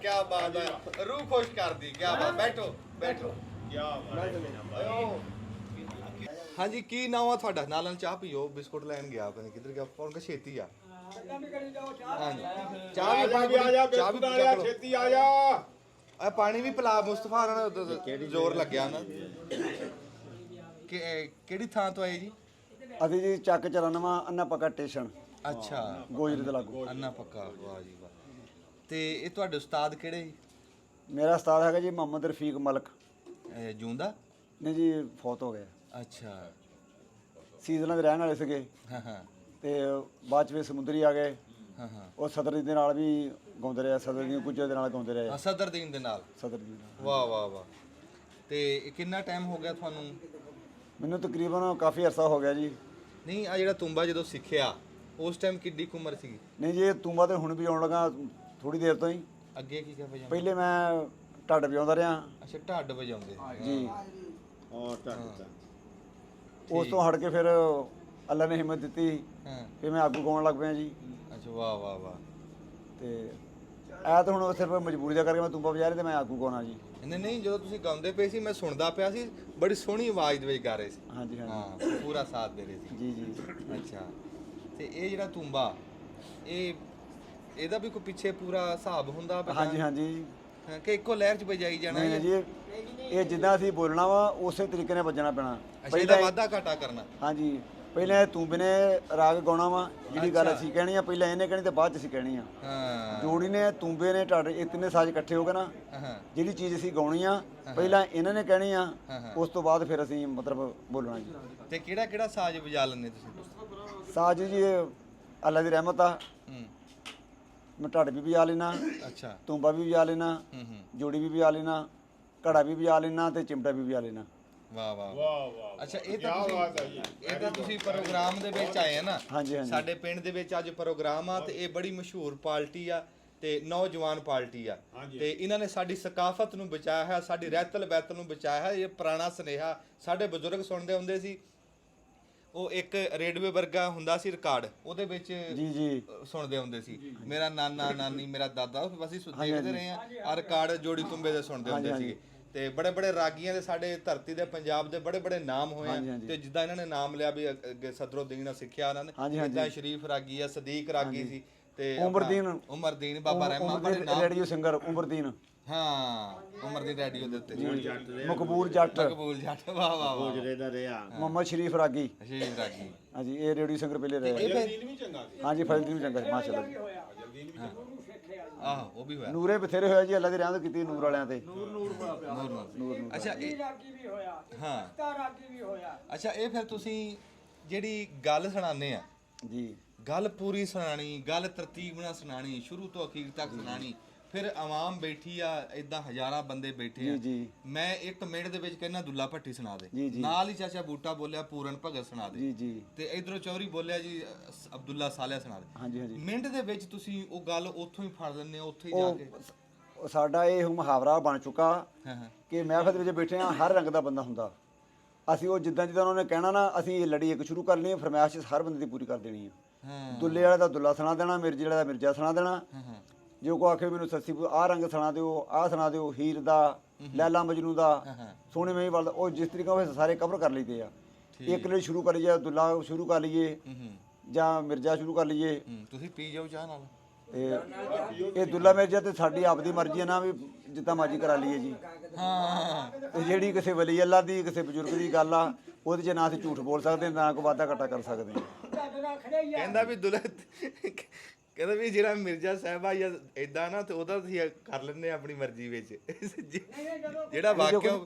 क्या बात है, रूह खुश कर दी। क्या बात, बैठो बैठो। क्या बात। हाँ जी, की नाम है ਤੁਹਾਡਾ? ਨਾਲਾਂ ਚਾਹ ਪੀਓ, ਬਿਸਕੁਟ ਲੈਣ ਗਿਆ ਪਤਾ ਨਹੀਂ ਕਿੱਧਰ ਗਿਆ, ਫੋਨ ਕਰ ਛੇਤੀ ਆ। ਹਾਂ ਜੀ, ਚਾਹ ਵੀ ਚਾਹ ਵੀ ਛੇਤੀ ਆ ਜਾ। ਆ ਪਾਣੀ ਵੀ ਪਿਲਾ ਮੁਸਤਫਾ, ਨਾਲ ਜ਼ੋਰ ਲੱਗਿਆ ਨਾ। ਕਿਹੜੀ ਥਾਂ ਤੋਂ ਆਏ ਜੀ? ਅਸੀਂ ਜੀ ਚੱਕ 94 ਅੰਨਾ ਪੱਕਾ ਸਟੇਸ਼ਨ। ਅੱਛਾ, ਗੋਜਰੇ ਦੇ ਲਾਗੂ ਅੰਨਾ ਪੱਕਾ। ਵਾਹ ਜੀ ਵਾਹ। ਤੇ ਇਹ ਤੁਹਾਡੇ ਉਸਤਾਦ ਕਿਹੜੇ ਜੀ? ਮੇਰਾ ਉਸਤਾਦ ਹੈਗਾ ਜੀ ਮੁਹੰਮਦ ਰਫੀਕ ਮਲਕ। ਜੂੰਦਾ ਨਹੀਂ ਜੀ, ਫੌਤ ਹੋ ਗਿਆ। ਅੱਛਾ। ਸੀਜ਼ਨਾਂ ਦੇ ਰਹਿਣ ਵਾਲੇ ਸੀਗੇ ਹਾਂ ਹਾਂ ਤੇ ਬਾਅਦ ਚ ਵੀ ਸਮੁੰਦਰੀ ਆ ਗਏ। ਹਾਂ ਹਾਂ। ਉਹ ਸਦਰ ਦੇ ਨਾਲ ਵੀ ਗਾਉਂਦੇ ਰਹੇ, ਸਦਰ ਦੀ ਕੁਝ ਦੇ ਨਾਲ ਗਾਉਂਦੇ ਰਹੇ। ਸਦਰਦੀਨ ਦੇ ਨਾਲ। ਸਦਰ ਦੀ ਨਾਲ। ਵਾਹ ਵਾਹ ਵਾਹ। ਤੇ ਕਿੰਨਾ ਟਾਈਮ ਹੋ ਗਿਆ ਤੁਹਾਨੂੰ? ਮੈਨੂੰ ਤਕਰੀਬਨ ਕਾਫੀ ਅਰਸਾ ਹੋ ਗਿਆ ਜੀ। ਨਹੀਂ, ਆ ਜਿਹੜਾ ਤੁੰਬਾ ਜਦੋਂ ਸਿੱਖਿਆ ਉਸ ਟਾਈਮ ਕਿੰਨੀ ਕੁ ਉਮਰ ਸੀ? ਨਹੀਂ ਜੀ, ਇਹ ਤੂੰਬਾ ਤੇ ਹੁਣ ਵੀ ਆਉਣ ਲੱਗਾ ਥੋੜੀ ਦੇਰ ਤੋਂ ਹੀ। ਅੱਗੇ ਕੀ ਵਜਾਉਂਦੇ? ਪਹਿਲੇ ਮੈਂ ਢੱਡ ਵਜਾਉਂਦਾ ਰਿਹਾ ਅੱਛਾ, ਢੱਡ ਵਜਾਉਂਦੇ ਜੀ। ਢੱਡ। ਉਸ ਤੋਂ ਹਟ ਕੇ ਫਿਰ ਅੱਲਾ ਨੇ ਹਿੰਮਤ ਦਿੱਤੀ, ਹਾਂ। ਫਿਰ ਮੈਂ ਆਗੂ ਗਾਉਣ ਲੱਗ ਪਿਆ ਜੀ। ਅੱਛਾ, ਵਾਹ ਵਾਹ ਵਾਹ। ਤੇ ਐ ਤਾਂ ਹੁਣ ਸਿਰਫ ਮਜਬੂਰੀ ਦਾ ਕਰਕੇ ਮੈਂ ਤੂੰਬਾ ਵਜਾ ਰਿਹਾ ਤੇ ਮੈਂ ਆਗੂ ਗਾਉਣਾ ਜੀ। ਨਹੀਂ ਨਹੀਂ, ਜਦੋਂ ਤੁਸੀਂ ਗਾਉਂਦੇ ਪਏ ਸੀ ਮੈਂ ਸੁਣਦਾ ਪਿਆ ਸੀ, ਬੜੀ ਸੋਹਣੀ ਆਵਾਜ਼ ਦੇ ਵਿੱਚ ਗਾ ਰਹੇ ਸੀ। ਹਾਂਜੀ ਹਾਂਜੀ ਹਾਂ, ਪੂਰਾ ਸਾਥ ਦੇ ਰਹੇ ਸੀ। ਜੀ ਜੀ। ਅੱਛਾ। ਤੇ ਇਹ ਜਿਹੜਾ ਤੁੰਬਾ, ਇਹਦਾ ਵੀ ਕੋਈ ਪਿੱਛੇ ਪੂਰਾ ਹਿਸਾਬ ਹੁੰਦਾ? ਹਾਂਜੀ ਹਾਂਜੀ। ਕਿ ਇੱਕੋ ਲਹਿਰ 'ਚ ਵਜਾਈ ਜਾਣਾ? ਨਹੀਂ ਜੀ, ਇਹ ਜਿੱਦਾਂ ਅਸੀਂ ਬੋਲਣਾ ਵਾ ਉਸੇ ਤਰੀਕੇ ਨਾਲ ਵੱਜਣਾ ਪੈਣਾ। ਇਹਦਾ ਵਾਧਾ ਘਾਟਾ ਕਰਨਾ? ਹਾਂਜੀ, ਪਹਿਲਾਂ ਇਹ ਤੂੰਬੇ ਨੇ ਰਾਗ ਗਾਉਣਾ ਵਾ, ਜਿਹੜੀ ਗੱਲ ਅਸੀਂ ਕਹਿਣੀ ਆ ਪਹਿਲਾਂ ਇਹਨੇ ਕਹਿਣੀ ਤੇ ਬਾਅਦ ਚ ਅਸੀਂ ਕਹਿਣੀ ਆ। ਹਾਂ। ਜੋੜੀ ਨੇ ਤੂੰਬੇ ਨੇ ਢਾਡੇ ਇਹ ਤਿੰਨੇ ਸਾਜ਼ ਇਕੱਠੇ ਹੋ ਗਏ ਨਾ, ਹਾਂ। ਜਿਹੜੀ ਚੀਜ਼ ਅਸੀਂ ਗਾਉਣੀ ਆ ਪਹਿਲਾਂ ਇਹਨਾਂ ਨੇ ਕਹਿਣੀ ਆ, ਉਸ ਤੋਂ ਬਾਅਦ ਫਿਰ ਅਸੀਂ ਮਤਲਬ ਬੋਲਣਾ ਜੀ। ਤੇ ਕਿਹੜਾ ਕਿਹੜਾ ਸਾਜ਼ ਵਜਾ ਲੈਂਦੇ ਤੁਸੀਂ? ਸਾਜ਼ ਜੀ ਇਹ ਅੱਲਾ ਦੀ ਰਹਿਮਤ ਆ। ਮੈਂ ਢੱਡ ਵੀ ਵਜਾ ਲੈਣਾ, ਅੱਛਾ। ਤੂੰਬਾ ਵੀ ਵਜਾ ਲੈਣਾ, ਜੋੜੀ ਵੀ ਵਜਾ ਲੈਣਾ, ਘੜਾ ਵੀ ਵਜਾ ਲੈਣਾ ਤੇ ਚਿਮਟਾ ਵੀ ਵਜਾ ਲੈਣਾ। ਵਾਹ ਵਾਹ ਵਾਹ। ਅੱਛਾ, ਇਹ ਤਾਂ ਤੁਸੀਂ ਪ੍ਰੋਗਰਾਮ ਦੇ ਵਿੱਚ ਆਏ ਆ ਨਾ? ਹਾਂਜੀ ਹਾਂਜੀ। ਸਾਡੇ ਪਿੰਡ ਦੇ ਵਿੱਚ ਅੱਜ ਪ੍ਰੋਗਰਾਮ ਆ ਤੇ ਇਹ ਬੜੀ ਮਸ਼ਹੂਰ ਪਾਰਟੀ ਆ ਤੇ ਨੌਜਵਾਨ ਪਾਰਟੀ ਆ ਤੇ ਇਹਨਾਂ ਨੇ ਸਾਡੀ ਸਕਾਫਤ ਨੂੰ ਬਚਾਇਆ ਹੈ, ਸਾਡੀ ਰਹਿਤਲ ਬੈਤਲ ਨੂੰ ਬਚਾਇਆ ਹੈ। ਇਹ ਪੁਰਾਣਾ ਸੁਨੇਹਾ ਸਾਡੇ ਬਜ਼ੁਰਗ ਸੁਣਦੇ ਹੁੰਦੇ ਸੀ। ਉਹ ਇੱਕ ਰੇਡੀਓ ਵਰਗਾ ਹੁੰਦਾ ਸੀ ਰਿਕਾਰਡ, ਉਹਦੇ ਵਿੱਚ ਜੀ ਜੀ ਸੁਣਦੇ ਹੁੰਦੇ ਸੀ। ਮੇਰਾ ਨਾਨਾ ਨਾਨੀ ਮੇਰਾ ਦਾਦਾ, ਅਸੀਂ ਦੇਖਦੇ ਰਹੇ ਆ ਰਿਕਾਰਡ ਜੋੜੀ ਤੁੰਬੇ ਦੇ ਸੁਣਦੇ ਹੁੰਦੇ ਸੀਗੇ। ਤੇ ਬੜੇ ਬੜੇ ਰਾਗੀਆਂ ਦੇ ਸਾਡੇ ਧਰਤੀ ਦੇ ਪੰਜਾਬ ਦੇ ਬੜੇ ਬੜੇ ਨਾਮ ਹੋਏ ਆ। ਤੇ ਜਿੱਦਾਂ ਇਹਨਾਂ ਨੇ ਨਾਮ ਲਿਆ ਵੀ ਸਦਰੁੱਦੀਨ ਸਿੱਖਿਆ ਉਹਨਾਂ ਨੇ, ਜਿੱਦਾਂ ਸ਼ਰੀਫ ਰਾਗੀ ਆ, ਸਦੀਕ ਰਾਗੀ ਸੀ, ਤੇ ਉਮਰਦੀਨ ਬਾਬਾ ਰਹਿਮਾ ਬੜੇ ਨਾਮ। Radio singer Umardin. ਹਾਂ, ਉਮਰਦੀਨ ਰੇਡੀਓ ਦੇ ਉੱਤੇ। ਮਕਬੂਲ ਜੱਟ। ਮਕਬੂਲ ਜੱਟ, ਵਾਹ ਵਾਹ। ਗੋਜਰੇ ਦਾ ਰਿਹਾ ਮੁਹੰਮਦ ਸ਼ਰੀਫ ਰਾਗੀ। ਸ਼ਰੀਫ ਰਾਗੀ। ਹਾਂਜੀ, ਇਹ ਰੇਡੀਓ ਸਿੰਗਰ ਪਹਿਲੇ ਰਹੇ। ਹਾਂਜੀ, ਫਜ਼ਲਦੀਨ ਵੀ ਚੰਗਾ ਸੀ ਮਾਸ਼ਾਅੱਲਾ। ਆਹ, ਉਹ ਵੀ ਹੋਇਆ। ਨੂਰੇ ਬਥੇਰੇ ਹੋਇਆ ਜੀ, ਅੱਲਾ ਦੀ ਰਹਿਮਤ ਕੀਤੀ ਨੂਰ ਵਾਲਿਆਂ ਤੇ। ਨੂਰ। ਅੱਛਾ, ਇਹ ਰਾਗੀ ਵੀ ਹੋਇਆ, ਹਾਂ ਰਾਗੀ ਵੀ ਹੋਇਆ। ਅੱਛਾ, ਇਹ ਫਿਰ ਤੁਸੀਂ ਜਿਹੜੀ ਗੱਲ ਸੁਣਾਉਂਦੇ ਆ ਜੀ, ਗੱਲ ਪੂਰੀ ਸੁਣਾਣੀ, ਗੱਲ ਤਰਤੀਬ ਨਾਲ ਸੁਣਾਣੀ, ਸ਼ੁਰੂ ਤੋਂ ਅਖੀਰ ਤੱਕ ਸੁਣਾਣੀ। ਫਿਰ ਆਵਾਮ ਬੈਠੀ ਆ, ਇਦਾਂ ਹਜ਼ਾਰਾਂ ਬੰਦੇ ਬੈਠੇ ਆ। ਜੀ। ਮੈਂ 1 ਮਿੰਟ ਦੇ ਵਿੱਚ ਕਹਿੰਦਾ ਦੁੱਲਾ ਭੱਟੀ ਸੁਣਾ ਦੇ, ਜੀ, ਜੀ। ਨਾਲ ਹੀ ਚਾਚਾ ਬੂਟਾ ਬੋਲਿਆ ਪੂਰਨ ਭਗਤ ਸੁਣਾ ਦੇ, ਜੀ ਜੀ। ਤੇ ਇਧਰੋਂ ਚੌਧਰੀ ਬੋਲਿਆ ਜੀ ਅਬਦੁੱਲਾ ਸਾਲਿਆ ਸੁਣਾ ਦੇ। ਹਾਂਜੀ ਹਾਂਜੀ। ਮਿੰਟ ਦੇ ਵਿੱਚ ਤੁਸੀਂ ਉਹ ਗੱਲ ਉੱਥੋਂ ਹੀ ਫੜ ਲੈਂਦੇ ਹੋ, ਉੱਥੇ ਹੀ ਜਾ ਕੇ। ਉਹ ਸਾਡਾ ਇਹ ਮੁਹਾਵਰਾ ਬਣ ਚੁੱਕਾ ਹਾਂ ਹਾਂ ਕਿ ਮਹਿਫਲ ਦੇ ਵਿੱਚ ਬੈਠੇ ਆ, ਹਰ ਰੰਗ ਦਾ ਬੰਦਾ ਹੁੰਦਾ। ਅਸੀਂ ਉਹ ਜਿੱਦਾਂ ਜਿੱਦਾਂ ਉਹਨਾਂ ਨੇ ਕਹਿਣਾ ਨਾ, ਅਸੀਂ ਇਹ ਲੜੀ ਇੱਕ ਸ਼ੁਰੂ ਕਰ ਲੈਣੀ, ਫਰਮਾਇਸ਼ ਹਰ ਬੰਦੇ ਦੀ ਪੂਰੀ ਕਰ ਦੇਣੀ ਆ। ਹਾਂ ਦੁੱਲੇ ਵਾਲੇ ਦਾ ਦੁੱਲਾ ਸੁਣਾ ਦੇਣਾ, ਮਿਰਜ਼ੇ ਵਾਲੇ ਦਾ ਮਿਰਜ਼ਾ ਸੁਣਾ ਦੇਣਾ। ਹਾਂ। ਜੇ ਕੋ ਆਖੇ ਮੈਨੂੰ ਸੱਸੀ ਆਹ ਰੰਗ ਸੁਣਾ ਦਿਓ, ਆਹ ਸੁਣਾ ਦਿਓ, ਹੀਰ ਦਾ, ਲੈਲਾ ਮਜਨੂ ਦਾ, ਸੋਹਣੇ ਮਹੀਵਾਲ ਦਾ, ਉਹ ਜਿਸ ਤਰੀਕੇ ਨਾਲ ਸਾਰੇ ਕਵਰ ਕਰ ਲਈਦੇ ਆ। ਇੱਕ ਲਈ ਸ਼ੁਰੂ ਕਰ ਲਈਏ, ਦੁੱਲਾ ਸ਼ੁਰੂ ਕਰ ਲਈਏ ਜਾਂ ਮਿਰਜ਼ਾ ਸ਼ੁਰੂ ਕਰ ਲਈਏ। ਤੁਸੀਂ ਪੀ ਜਾਓ ਚਾਹ ਨਾਲ। ਤੇ ਇਹ ਦੁੱਲਾ ਮਿਰਜ਼ਾ ਤੇ ਸਾਡੀ ਆਪਦੀ ਮਰਜ਼ੀ ਹੈ ਨਾ, ਵੀ ਜਿੱਦਾਂ ਮਰਜ਼ੀ ਕਰਾ ਲਈਏ ਜੀ। ਹਾਂ। ਤੇ ਜਿਹੜੀ ਕਿਸੇ ਵਲੀ ਅੱਲਾ ਦੀ, ਕਿਸੇ ਬਜ਼ੁਰਗ ਦੀ ਗੱਲ ਆ, ਉਹਦੇ 'ਚ ਨਾ ਅਸੀਂ ਝੂਠ ਬੋਲ ਸਕਦੇ, ਨਾ ਕੋਈ ਵਾਧਾ ਘਾਟਾ ਕਰ ਸਕਦੇ। ਕਹਿੰਦਾ ਵੀ ਦੁੱਲਾ, ਕਹਿੰਦਾ ਵੀ ਜਿਹੜਾ ਮਿਰਜ਼ਾ ਸਾਹਿਬਾ ਜਾਂ ਇਦਾਂ ਨਾ, ਤੇ ਉਹਦਾ ਤੁਸੀਂ ਕਰ ਲੈਂਦੇ ਆਪਣੀ ਮਰਜ਼ੀ ਵਿੱਚ। ਜਿਹੜਾ ਵਾਕਿਆ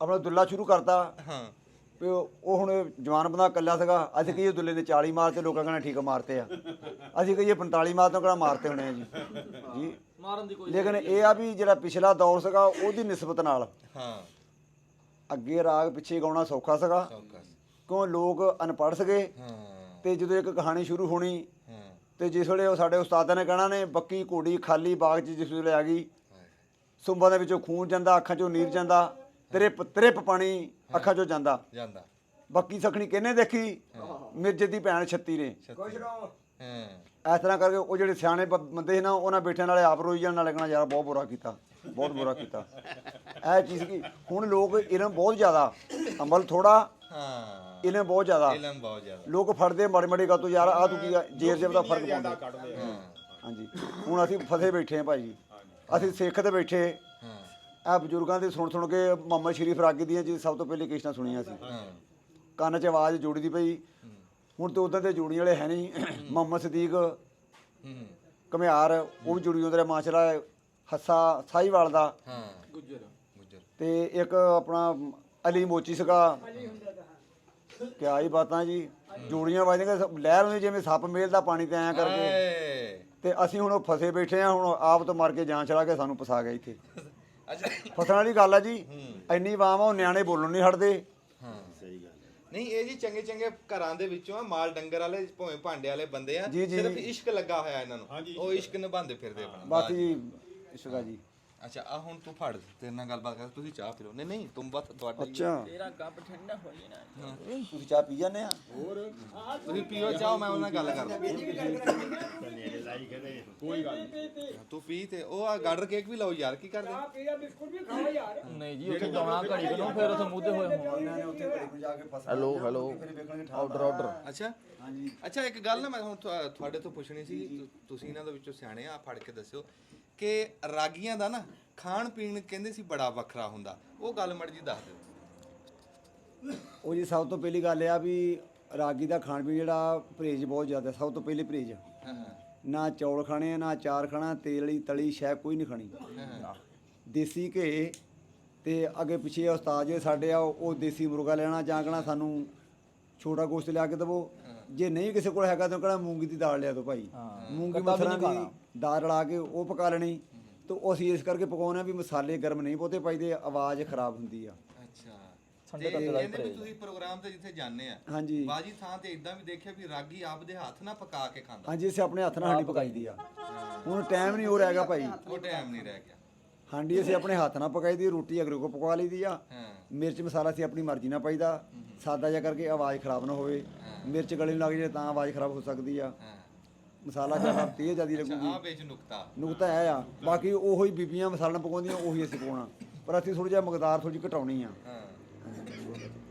ਆਪਣਾ ਦੁੱਲਾ ਸ਼ੁਰੂ ਕਰਤਾ। ਹਾਂ। ਵੀ ਉਹ ਹੁਣ ਜਵਾਨ ਬੰਦਾ ਇਕੱਲਾ ਸੀਗਾ। ਅਸੀਂ ਕਹੀਏ ਦੁੱਲੇ ਨੇ 40 ਮਾਰਤੇ, ਲੋਕਾਂ ਕਹਿੰਦੇ ਠੀਕ ਮਾਰਤੇ ਆ। ਅਸੀਂ ਕਹੀਏ 45 ਮਾਰ ਤੋਂ ਕਿਹੜਾ ਮਾਰਤੇ ਹੋਣੇ ਆ ਜੀ। ਜੀ ਮਾਰਨ ਦੀ ਕੋਈ, ਲੇਕਿਨ ਇਹ ਆ ਵੀ ਜਿਹੜਾ ਪਿਛਲਾ ਦੌਰ ਸੀਗਾ ਉਹਦੀ ਨਿਸਬਤ ਨਾਲ ਹਾਂ ਅੱਗੇ ਰਾਗ ਪਿੱਛੇ ਗਾਉਣਾ ਸੌਖਾ ਸੀਗਾ, ਕਿਉਂ ਲੋਕ ਅਨਪੜ੍ਹ ਸੀਗੇ। ਤੇ ਜਦੋਂ ਇੱਕ ਕਹਾਣੀ ਸ਼ੁਰੂ ਹੋਣੀ ਤੇ ਜਿਸ ਵੇਲੇ ਉਹ ਸਾਡੇ ਉਸਤਾਦਾਂ ਨੇ ਕਹਿਣਾ ਨੇ, ਬੱਕੀ ਘੋੜੀ ਖਾਲੀ ਬਾਗ 'ਚ ਜਿਸ ਵੇਲੇ ਆ ਗਈ, ਸੁੰਬਾਂ ਦੇ ਵਿੱਚੋਂ ਖੂਨ ਜਾਂਦਾ, ਅੱਖਾਂ 'ਚੋਂ ਨੀਰ ਜਾਂਦਾ, ਤ੍ਰਿਪ ਪਾਣੀ ਅੱਖਾਂ 'ਚੋਂ ਜਾਂਦਾ। ਬੱਕੀ ਸਖਣੀ ਕਿਹਨੇ ਦੇਖੀ? ਮਿਰਜ਼ੇ ਦੀ ਭੈਣ ਛੱਤੀ ਨੇ। ਇਸ ਤਰ੍ਹਾਂ ਕਰਕੇ ਉਹ ਜਿਹੜੇ ਸਿਆਣੇ ਬੰਦੇ ਸੀ ਨਾ ਉਹਨਾਂ ਬੈਠਿਆਂ ਨਾਲੇ ਆਪ ਰੋਈ ਜਾਣ ਨਾਲੇ ਕਹਿਣਾ ਯਾਰ ਬਹੁਤ ਬੁਰਾ ਕੀਤਾ, ਬਹੁਤ ਬੁਰਾ ਕੀਤਾ। ਇਹ ਚੀਜ਼ ਕੀ ਹੁਣ ਲੋਕ ਇਲਮ ਬਹੁਤ ਜ਼ਿਆਦਾ, ਅਮਲ ਥੋੜਾ, ਇਲਮ ਬਹੁਤ ਜ਼ਿਆਦਾ। ਲੋਕ ਫੜਦੇ ਮਾੜੀ ਮਾੜੀ ਗੱਲ ਤੋਂ ਯਾਰ ਆਹ ਤੂੰ ਕੀ ਜੇਰ ਜੇਬ ਦਾ ਫਰਕ ਪਾਉਂਦਾ। ਹਾਂਜੀ ਹੁਣ ਅਸੀਂ ਫਸੇ ਬੈਠੇ ਹਾਂ ਭਾਈ, ਅਸੀਂ ਸਿੱਖ ਤੇ ਬੈਠੇ ਇਹ ਬਜ਼ੁਰਗਾਂ ਦੇ ਸੁਣ ਕੇ ਮੁਹੰਮਦ ਸ਼ਰੀਫ ਰਾਗੀ ਦੀਆਂ ਜੀ ਸਭ ਤੋਂ ਪਹਿਲੀ ਕਿਸ਼ਤਾਂ ਸੁਣੀਆਂ ਸੀ, ਕੰਨ 'ਚ ਆਵਾਜ਼ ਜੋੜੀ ਦੀ ਪਈ। ਹੁਣ ਤਾਂ ਉੱਦਾਂ ਦੇ ਜੋੜੀ ਵਾਲੇ ਹੈ ਨਹੀਂ। ਮੁਹੰਮਦ ਸਦੀਕ ਘੁਮਿਆਰ ਉਹ ਵੀ ਜੁੜੀ ਹੁੰਦੇ ਮਾਸ਼ਾਅੱਲਾ, ਹੱਸਾ ਸਾਹੀਵਾਲ ਦਾ ਤੇ ਇੱਕ ਆਪਣਾ ਅਲੀ ਮੋਚੀ ਸੀਗਾ। ਕਿਆ ਹੀ ਬਾਤਾਂ ਜੀ, ਜੋੜੀਆਂ ਵੱਜਦੀਆਂ ਲਹਿਰ ਹੁੰਦੀ ਜਿਵੇਂ ਸੱਪ ਮੇਲ ਦਾ ਪਾਣੀ ਤੇ ਆਇਆ ਕਰਕੇ। ਤੇ ਅਸੀਂ ਹੁਣ ਫਸੇ ਬੈਠੇ ਆ, ਹੁਣ ਆਪ ਤੋਂ ਮਰ ਕੇ ਜਾਨ ਚਲਾ ਕੇ ਸਾਨੂੰ ਫਸਾ ਗਿਆ ਇੱਥੇ। ਫਸਣ ਵਾਲੀ ਗੱਲ ਆ ਜੀ, ਇੰਨੀ ਵਾਮ ਆ ਉਹ ਨਿਆਣੇ ਬੋਲਣ ਨਹੀਂ ਹਟਦੇ। ਨਹੀਂ ਇਹ ਜੀ ਚੰਗੇ ਚੰਗੇ ਘਰਾਂ ਦੇ ਵਿੱਚੋਂ ਆ, ਮਾਲ ਡੰਗਰ ਵਾਲੇ ਭਾਵੇਂ ਭਾਂਡੇ ਵਾਲੇ ਬੰਦੇ ਆ, ਸਿਰਫ ਇਸ਼ਕ ਲੱਗਾ ਹੋਇਆ ਇਹਨਾਂ ਨੂੰ, ਉਹ ਇਸ਼ਕ ਨਿਭਾਉਂਦੇ ਫਿਰਦੇ ਆਪਣਾ ਬਸ ਜੀ, ਇਸ਼ਕ ਆ ਜੀ। ਅੱਛਾ ਆ ਹੁਣ ਤੂੰ ਫੜ, ਤੇਰੇ ਨਾਲ ਗੱਲਬਾਤ ਕਰ, ਤੁਸੀਂ ਚਾਹ ਪੀ ਲਓ। ਨਹੀਂ ਨਹੀਂ ਤੁਮ ਬਸ ਤੁਹਾਡਾ ਅੱਛਾ ਤੇਰਾ ਕੱਪ ਠੰਡਾ ਹੋ ਜਾਣਾ, ਤੁਸੀਂ ਚਾਹ ਪੀ ਜਾਂਦੇ ਆ? ਹੋਰ ਤੁਸੀਂ ਪੀਓ ਚਾਹ, ਮੈਂ ਉਹਨਾਂ ਨਾਲ ਗੱਲ ਕਰਦਾ। ਕੋਈ ਗੱਲ ਤੂੰ ਪੀ ਤੇ ਉਹ ਆ ਗਾਰਡਰ ਕੇਕ ਵੀ ਲਾਓ ਯਾਰ, ਕੀ ਕਰਦੇ? ਨਹੀਂ ਜੀ ਉੱਥੇ ਜਾਣਾ ਘੜੀ ਕੋਲੋਂ, ਫਿਰ ਉੱਥੇ ਮੁੱਦੇ ਹੋਏ ਹੋਣ। ਹੈਲੋ ਹੈਲੋ ਆਰਡਰ ਅੱਛਾ ਹਾਂਜੀ। ਅੱਛਾ ਇੱਕ ਗੱਲ ਨਾ ਮੈਂ ਹੁਣ ਤੁਹਾਡੇ ਤੋਂ ਪੁੱਛਣੀ ਸੀ, ਤੁਸੀਂ ਇਹਨਾਂ ਦੇ ਵਿੱਚੋਂ ਸਿਆਣੇ ਆ, ਫੜ ਕੇ ਦੱਸਿਓ ਕਿ ਰਾਗੀਆਂ ਦਾ ਨਾ ਖਾਣ ਪੀਣ ਕਹਿੰਦੇ ਸੀ ਬੜਾ ਵੱਖਰਾ ਹੁੰਦਾ, ਉਹ ਗੱਲ ਮੜ ਜੀ ਦੱਸ ਦਿਓ। ਉਹ ਜੀ ਸਭ ਤੋਂ ਪਹਿਲੀ ਗੱਲ ਆ ਵੀ ਰਾਗੀ ਦਾ ਖਾਣ ਪੀਣ ਜਿਹੜਾ ਪਰਹੇਜ਼ ਬਹੁਤ ਜ਼ਿਆਦਾ। ਸਭ ਤੋਂ ਪਹਿਲੀ ਪਰਹੇਜ਼ ਨਾ ਚੌਲ ਖਾਣੇ, ਨਾ ਅਚਾਰ ਖਾਣਾ, ਤੇਲ ਵਾਲੀ ਤਲੀ ਸ਼ੈ ਕੋਈ ਨਹੀਂ ਖਾਣੀ। ਦੇਸੀ ਘੇ ਤੇ ਅੱਗੇ ਪਿੱਛੇ ਉਸਤਾਦ ਜਿਹੜੇ ਸਾਡੇ ਆ ਉਹ ਦੇਸੀ ਮੁਰਗਾ ਲੈਣਾ, ਜਾਂ ਕਹਿਣਾ ਸਾਨੂੰ ਛੋਟਾ ਗੋਸ਼ਤ ਲਿਆ ਕੇ ਦੇਵੋ। ਜੇ ਨਹੀਂ ਕਿਸੇ ਕੋਲ ਹੈਗਾ ਤਾਂ ਕਹਿਣਾ ਮੂੰਗੀ ਦੀ ਦਾਲ ਲਿਆ ਦਿਓ ਭਾਈ, ਮੂੰਗੀ ਮਸਰਾਂ ਦੀ ਦਾਲ ਰਲਾ ਕੇ ਉਹ ਪਕਾ ਲੈਣੀ। ਤੇ ਉਹ ਅਸੀਂ ਇਸ ਕਰਕੇ ਪਕਾਉਂਦੇ ਆ ਵੀ ਮਸਾਲੇ ਗਰਮ ਨਹੀਂ ਬਹੁਤੇ ਪਾਈਦੇ, ਆਵਾਜ਼ ਖਰਾਬ ਹੁੰਦੀ ਆ। ਅੱਛਾ ਤੇ ਕਹਿੰਦੇ ਵੀ ਤੁਸੀਂ ਪ੍ਰੋਗਰਾਮ ਤੇ ਜਿੱਥੇ ਜਾਂਦੇ ਆ, ਹਾਂਜੀ ਬਾਜੀ ਥਾਂ ਤੇ ਇਦਾਂ ਵੀ ਦੇਖਿਆ ਵੀ ਰਾਗੀ ਆਪਦੇ ਹੱਥ ਨਾਲ ਪਕਾ ਕੇ ਖਾਂਦਾ। ਹਾਂਜੀ ਅਸੀਂ ਆਪਣੇ ਹੱਥ ਨਾਲ ਹਾਂਡੀ ਪਕਾਈ ਦੀ ਆ। ਹੁਣ ਟਾਈਮ ਨਹੀਂ ਹੋ ਰਿਹਾ ਭਾਈ, ਉਹ ਟਾਈਮ ਨਹੀਂ ਰਹਿ ਗਿਆ। ਹਾਂਡੀ ਅਸੀਂ ਆਪਣੇ ਹੱਥ ਨਾਲ ਪਕਾਈ ਦੀ, ਰੋਟੀ ਅਗਰੇ ਕੋ ਪਕਵਾ ਲਈ ਦੀ ਆ। ਮਿਰਚ ਮਸਾਲਾ ਅਸੀਂ ਆਪਣੀ ਮਰਜ਼ੀ ਨਾਲ ਪਾਈਦਾ, ਸਾਦਾ ਜਿਹਾ ਕਰਕੇ ਆਵਾਜ਼ ਖਰਾਬ ਨਾ ਹੋਵੇ। ਮਿਰਚ ਗਲੇ ਨੂੰ ਲੱਗ ਜਾਏ ਤਾਂ ਆਵਾਜ਼ ਖਰਾਬ ਹੋ ਸਕਦੀ ਆ। ਮਸਾਲਾ ਜ਼ਿਆਦਾ ਤੇਜ਼ ਜ਼ਿਆਦੀ ਲੱਗੂਗੀ। ਆ ਵਿੱਚ ਨੁਕਤਾ ਇਹ ਆ। ਬਾਕੀ ਉਹੋ ਹੀ ਬੀਬੀਆਂ ਮਸਾਲਾ ਪਕਾਉਂਦੀਆਂ ਉਹੀ ਅਸੀਂ ਪਕਾਉਣਾ, ਪਰ ਅਸੀਂ ਥੋੜੀ ਜਿਹਾ ਮਕਦਾਰ ਥੋੜੀ ਘਟਾਉਣੀ ਆ।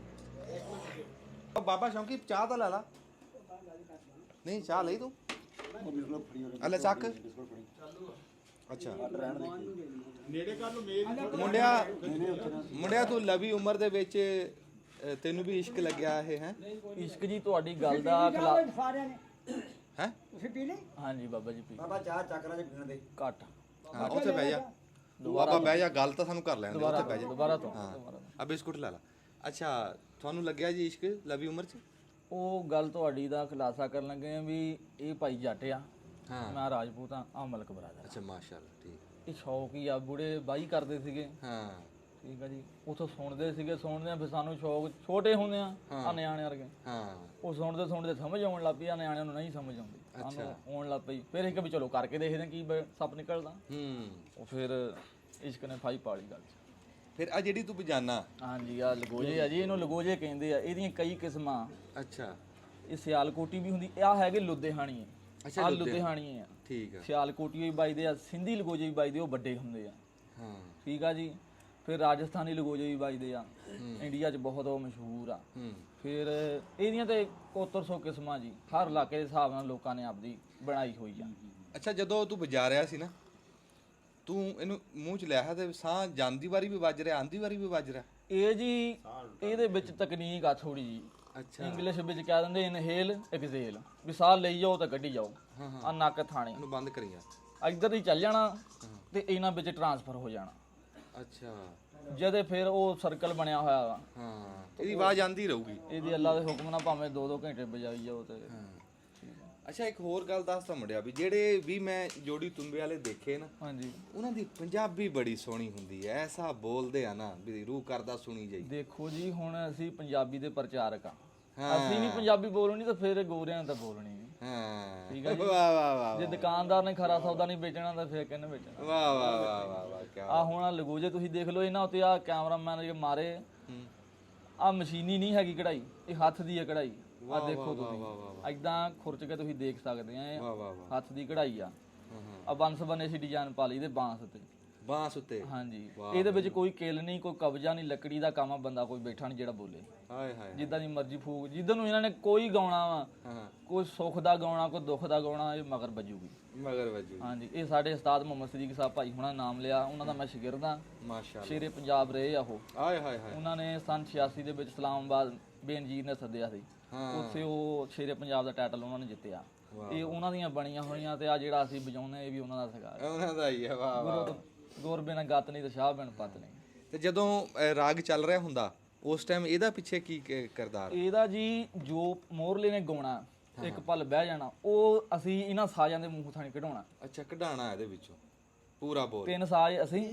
ਬਾਬਾ ਸ਼ੌਂਕੀ ਚਾਹ ਤਾਂ ਲੈ ਲਾ। ਨਹੀਂ ਚਾਹ ਲਈ ਤੂੰ ਲੈ ਚੱਕ। ਅੱਛਾ ਨੇੜੇ ਕਰ ਲੋ ਮੇਜ਼। ਮੁੰਡਿਆ ਤੂੰ ਲਵੀ ਉਮਰ ਦੇ ਵਿੱਚ ਤੈਨੂੰ ਵੀ ਇਸ਼ਕ ਲੱਗਿਆ ਇਹ ਹੈ? ਇਸ਼ਕ ਜੀ ਤੁਹਾਡੀ ਗੱਲ ਦਾ ਖਿਲਾਫ ਹੈ? ਤੁਸੀਂ ਪੀ ਲਈ? ਹਾਂਜੀ ਬਾਬਾ ਜੀ ਪੀ ਬਾਬਾ ਚਾਹ ਚੱਕਰਾਂ ਚ ਪੀਣ ਦੇ ਘੱਟ। ਹਾਂ ਉੱਥੇ ਬਹਿ ਜਾ ਬਾਬਾ, ਬਹਿ ਜਾ, ਗੱਲ ਤਾਂ ਸਾਨੂੰ ਕਰ ਲੈਣ ਦੇ, ਉੱਥੇ ਬਹਿ ਜਾ। ਦੁਬਾਰਾ ਤੋਂ ਹਾਂ ਆ ਬਿਸਕੁਟ ਲੈ ਲਾ। ਅੱਛਾ ਤੁਹਾਨੂੰ ਲੱਗਿਆ ਜੀ ਇਸ਼ਕ ਲਵੀ ਉਮਰ 'ਚ? ਉਹ ਗੱਲ ਤੁਹਾਡੀ ਦਾ ਖੁਲਾਸਾ ਕਰਨ ਲੱਗੇ ਆ ਵੀ ਇਹ ਭਾਈ ਜੱਟ ਆ, ਹਾਂ ਮੈਂ ਰਾਜਪੂਤ ਆ ਮਲਕ ਬਰਾਦਰ। ਅੱਛਾ ਮਾਸ਼ਾਅੱਲਾ ਠੀਕ। ਇਹ ਸ਼ੌਕ ਹੀ ਆ, ਬੁੜੇ ਬਾਈ ਕਰਦੇ ਸੀਗੇ। ਹਾਂ ਠੀਕ ਆ ਜੀ, ਉਥੋਂ ਸੁਣਦੇ ਸੀਗੇ, ਸੁਣਦੇ ਆ ਫਿਰ ਸਾਨੂੰ ਸ਼ੌਕ, ਛੋਟੇ ਹੁੰਦੇ ਆ ਨਿਆਣੇ ਵਰਗੇ। ਹਾਂ ਉਹ ਸੁਣਦੇ ਸਮਝ ਆਉਣ ਲੱਗ ਪਈ, ਆ ਨਿਆਣਿਆਂ ਨੂੰ ਨਹੀਂ ਸਮਝ ਆਉਂਦੀ, ਸਾਨੂੰ ਆਉਣ ਲੱਗ ਪਈ। ਫਿਰ ਇੱਕ ਵੀ ਚਲੋ ਕਰਕੇ ਦੇਖਦੇ ਕੀ ਸੱਪ ਨਿਕਲਦਾ। ਉਹ ਫਿਰ ਇਸ਼ਕ ਨੇ ਫਾਈ ਪਾਲੀ ਗੱਲ 'ਚ। ਫਿਰ ਆ ਜਿਹੜੀ ਤੂੰ ਬਜਾਨਾ, ਹਾਂਜੀ ਆ ਲਗੋਜੇ ਆ ਜੀ, ਇਹਨੂੰ ਲਗੋਜੇ ਕਹਿੰਦੇ ਆ। ਇਹਦੀਆਂ ਕਈ ਕਿਸਮਾਂ। ਅੱਛਾ ਇਹ ਸਿਆਲਕੋਟੀ ਵੀ ਹੁੰਦੀ, ਆ ਹੈਗੇ ਲੁਧਿਆਣੀ। ਅੱਛਾ ਆ ਲੁਧਿਆਣੀ ਆ, ਠੀਕ ਆ। ਸਿਆਲਕੋਟੀ ਵੀ ਵੱਜਦੇ ਆ, ਸਿੰਧੀ ਲਗੋਜੇ ਵੀ ਵੱਜਦੇ, ਉਹ ਵੱਡੇ ਹੁੰਦੇ ਆ। ਹਾਂ ਠੀਕ ਆ ਜੀ। ਫਿਰ ਰਾਜਸਥਾਨੀ ਲਗੋਜੇ ਵੀ ਵੱਜਦੇ ਆ, ਇੰਡੀਆ 'ਚ ਬਹੁਤ ਉਹ ਮਸ਼ਹੂਰ ਆ। ਫਿਰ ਇਹਦੀਆਂ ਤੇ 7100 ਕਿਸਮਾਂ ਜੀ, ਹਰ ਇਲਾਕੇ ਦੇ ਹਿਸਾਬ ਨਾਲ ਲੋਕਾਂ ਨੇ ਆਪਦੀ ਬਣਾਈ ਹੋਈ ਆ। ਅੱਛਾ ਜਦੋਂ ਤੂੰ ਵਜਾ ਰਿਹਾ ਸੀ ਨਾ, ਤੂੰ ਇਹਨੂੰ ਮੂੰਹ 'ਚ ਲਿਆ ਤੇ ਸਾਹ ਜਾਂਦੀ ਵਾਰੀ ਵੀ ਵੱਜ ਰਿਹਾ, ਆਂਦੀ ਵਾਰੀ ਵੀ ਵੱਜ ਰਿਹਾ? ਇਹ ਜੀ ਇਹਦੇ ਵਿੱਚ ਤਕਨੀਕ ਆ ਥੋੜੀ ਜੀ। ਅੱਛਾ ਇੰਗਲਿਸ਼ ਵਿੱਚ ਕਹਿ ਦਿੰਦੇ ਇਨਹੇਲ ਐਕਸੇਲ, ਵੀ ਸਾਹ ਲਈ ਜਾਓ ਤਾਂ ਕੱਢੀ ਜਾਓ। ਆ ਨੱਕ ਥਾਣੇ ਇਹਨੂੰ ਬੰਦ ਕਰੀ ਯਾਰ। ਇੱਧਰ ਹੀ ਚੱਲ ਜਾਣਾ ਤੇ ਇਹਨਾਂ ਵਿੱਚ ਟਰਾਂਸਫਰ ਹੋ ਜਾਣਾ। ਅੱਛਾ ਜਦੇ ਫਿਰ ਉਹ ਸਰਕਲ ਬਣਿਆ ਹੋਇਆ ਵਾ। ਹਾਂ ਇਹਦੀ ਆਵਾਜ਼ ਆਂਦੀ ਰਹੂਗੀ। ਇਹਦੀ ਅੱਲਾ ਦੇ ਹੁਕਮ ਨਾਲ ਭਾਵੇਂ 2-2 ਘੰਟੇ ਵਜਾਈ ਜਾਓ ਤੇ। ਅੱਛਾ ਇੱਕ ਹੋਰ ਗੱਲ ਦੱਸ ਮੁੰਡਿਆ, ਵੀ ਜਿਹੜੇ ਵੀ ਮੈਂ ਜੋੜੀ ਤੁੰਬੇ ਵਾਲੇ ਦੇਖੇ ਨਾ, ਹਾਂਜੀ ਉਹਨਾਂ ਦੀ ਪੰਜਾਬੀ ਬੜੀ ਸੋਹਣੀ ਹੁੰਦੀ ਐ, ਐਸਾ ਬੋਲਦੇ ਆ ਨਾ ਵੀ ਰੂਹ ਕਰਦਾ ਸੁਣੀ ਜਾਈ। ਦੇਖੋ ਜੀ ਹੁਣ ਅਸੀਂ ਪੰਜਾਬੀ ਦੇ ਪ੍ਰਚਾਰਕ ਆ, ਅਸੀਂ ਨਹੀਂ ਪੰਜਾਬੀ ਬੋਲਣੀ ਤਾਂ ਫਿਰ ਗੋਰਿਆਂ ਨੇ ਤਾਂ ਬੋਲਣੀ ਨਹੀਂ। ਹਾਂ ਠੀਕ ਆ ਜੀ। ਵਾਹ ਵਾਹ ਵਾਹ ਜੇ ਦੁਕਾਨਦਾਰ ਨੇ ਖਰਾ ਸੌਦਾ ਨਹੀਂ ਵੇਚਣਾ ਤਾਂ ਫਿਰ ਕਿਹਨੇ ਵੇਚਣਾ? ਵਾਹ ਵਾਹ ਵਾਹ ਵਾਹ ਵਾਹ ਕੀ ਆ ਹੁਣ ਆਹ ਲਗੋਜੇ ਤੁਸੀਂ ਦੇਖ ਲਓ, ਇਹਨਾਂ ਉੱਤੇ ਆ ਕੈਮਰਾਮੈਨ ਜੇ ਮਾਰੇ, ਆ ਮਸ਼ੀਨੀ ਨਹੀਂ ਹੈਗੀ ਕਢਾਈ, ਇਹ ਹੱਥ ਦੀ ਹੈ ਕਢਾਈ। ਆ ਦੇਖੋ ਤੁਸੀਂ ਐਦਾਂ ਖੁਰਚ ਕੇ ਤੁਸੀਂ ਦੇਖ ਸਕਦੇ ਆ ਇਹ ਵਾਹ ਵਾਹ ਵਾਹ ਹੱਥ ਦੀ ਕਢਾਈ ਆ ਹਾਂ ਹਾਂ ਆ ਬੰਸ ਬਨੇ ਸੀ ਡਿਜ਼ਾਈਨ ਪਾ ਲਈ ਦੇ ਬਾਂਸ ਤੇ ਬਾਂਸ ਉੱਤੇ ਹਾਂਜੀ ਇਹਦੇ ਵਿੱਚ ਕੋਈ ਕਿੱਲ ਨਹੀਂ ਕੋਈ ਕਬਜ਼ਾ ਨਹੀਂ ਲੱਕੜੀ ਦਾ ਕੰਮ ਆ ਬੰਦਾ ਕੋਈ ਬੈਠਾ ਨਹੀਂ ਜਿਹੜਾ ਬੋਲੇ ਹਾਏ ਹਾਏ ਜਿੱਦਾਂ ਦੀ ਮਰਜ਼ੀ ਫੂਕ ਜਿੱਦਾਂ ਨੂੰ ਇਹਨਾਂ ਨੇ ਕੋਈ ਗਾਉਣਾ ਵਾ ਹਾਂ ਕੋਈ ਸੁੱਖ ਦਾ ਗਾਉਣਾ ਕੋਈ ਦੁੱਖ ਦਾ ਗਾਉਣਾ ਇਹ ਮਗਰ ਵੱਜੂਗੀ ਮਗਰ ਵਜੂ ਹਾਂਜੀ ਇਹ ਸਾਡੇ ਉਸਤਾਦ ਮੁਹੰਮਦ ਸਦੀਕ ਸਾਹਿਬ ਭਾਈ ਹੁਣਾਂ ਨਾਮ ਲਿਆ ਉਹਨਾਂ ਦਾ ਮੈਂ ਸ਼ਾਗਿਰਦ ਹਾਂ ਮਾਸ਼ਾਅੱਲਾ ਸ਼ੇਰੇ ਪੰਜਾਬ ਰਹੇ ਆ ਉਹ ਹਾਏ ਹਾਏ ਹਾਏ ਉਹਨਾਂ ਨੇ ਸੰਨ 86 ਦੇ ਵਿੱਚ ਇਸਲਾਮਾਬਾਦ ਬੇਨਜ਼ੀਰ ਨੇ ਸੱਦਿਆ ਸੀ ਹਾਂ ਉੱਥੇ ਉਹ ਸ਼ੇਰੇ ਪੰਜਾਬ ਦਾ ਟਾਈਟਲ ਉਹਨਾਂ ਨੇ ਜਿੱਤਿਆ ਇਹ ਉਹਨਾਂ ਦੀਆਂ ਬਣੀਆਂ ਹੋਈਆਂ ਤੇ ਆ ਜਿਹੜਾ ਅਸੀਂ ਵਜਾਉਂਦੇ ਇਹ ਵੀ ਉਹਨਾਂ ਦਾ ਸੀਗਾ ਉਹਨਾਂ ਦਾ ਹੀ ਹੈ ਵਾਹ ਵਾਹ ਗੁਰ ਬਿਨ ਗੱਤ ਨਹੀਂ ਤੇ ਸ਼ਾਹ ਬਿਨ ਪਤ ਨਹੀਂ ਤੇ ਜਦੋਂ ਰਾਗ ਚੱਲ ਰਿਹਾ ਹੁੰਦਾ ਉਸ ਟਾਈਮ ਇਹਦਾ ਪਿੱਛੇ ਕੀ ਕਿਰਦਾਰ ਇਹਦਾ ਜੀ ਜੋ ਮੋਰਲੇ ਨੇ ਗਾਉਣਾ ਇੱਕ ਪਲ ਬਹਿ ਜਾਣਾ ਉਹ ਅਸੀਂ ਇਹਨਾਂ ਸਾਜ਼ਾਂ ਦੇ ਮੂੰਹ ਥਾਣੀ ਕਢਾਉਣਾ ਅੱਛਾ ਕਢਾਣਾ ਇਹਦੇ ਵਿੱਚੋਂ ਪੂਰਾ ਬੋਲ ਤਿੰਨ ਸਾਜ਼ ਅਸੀਂ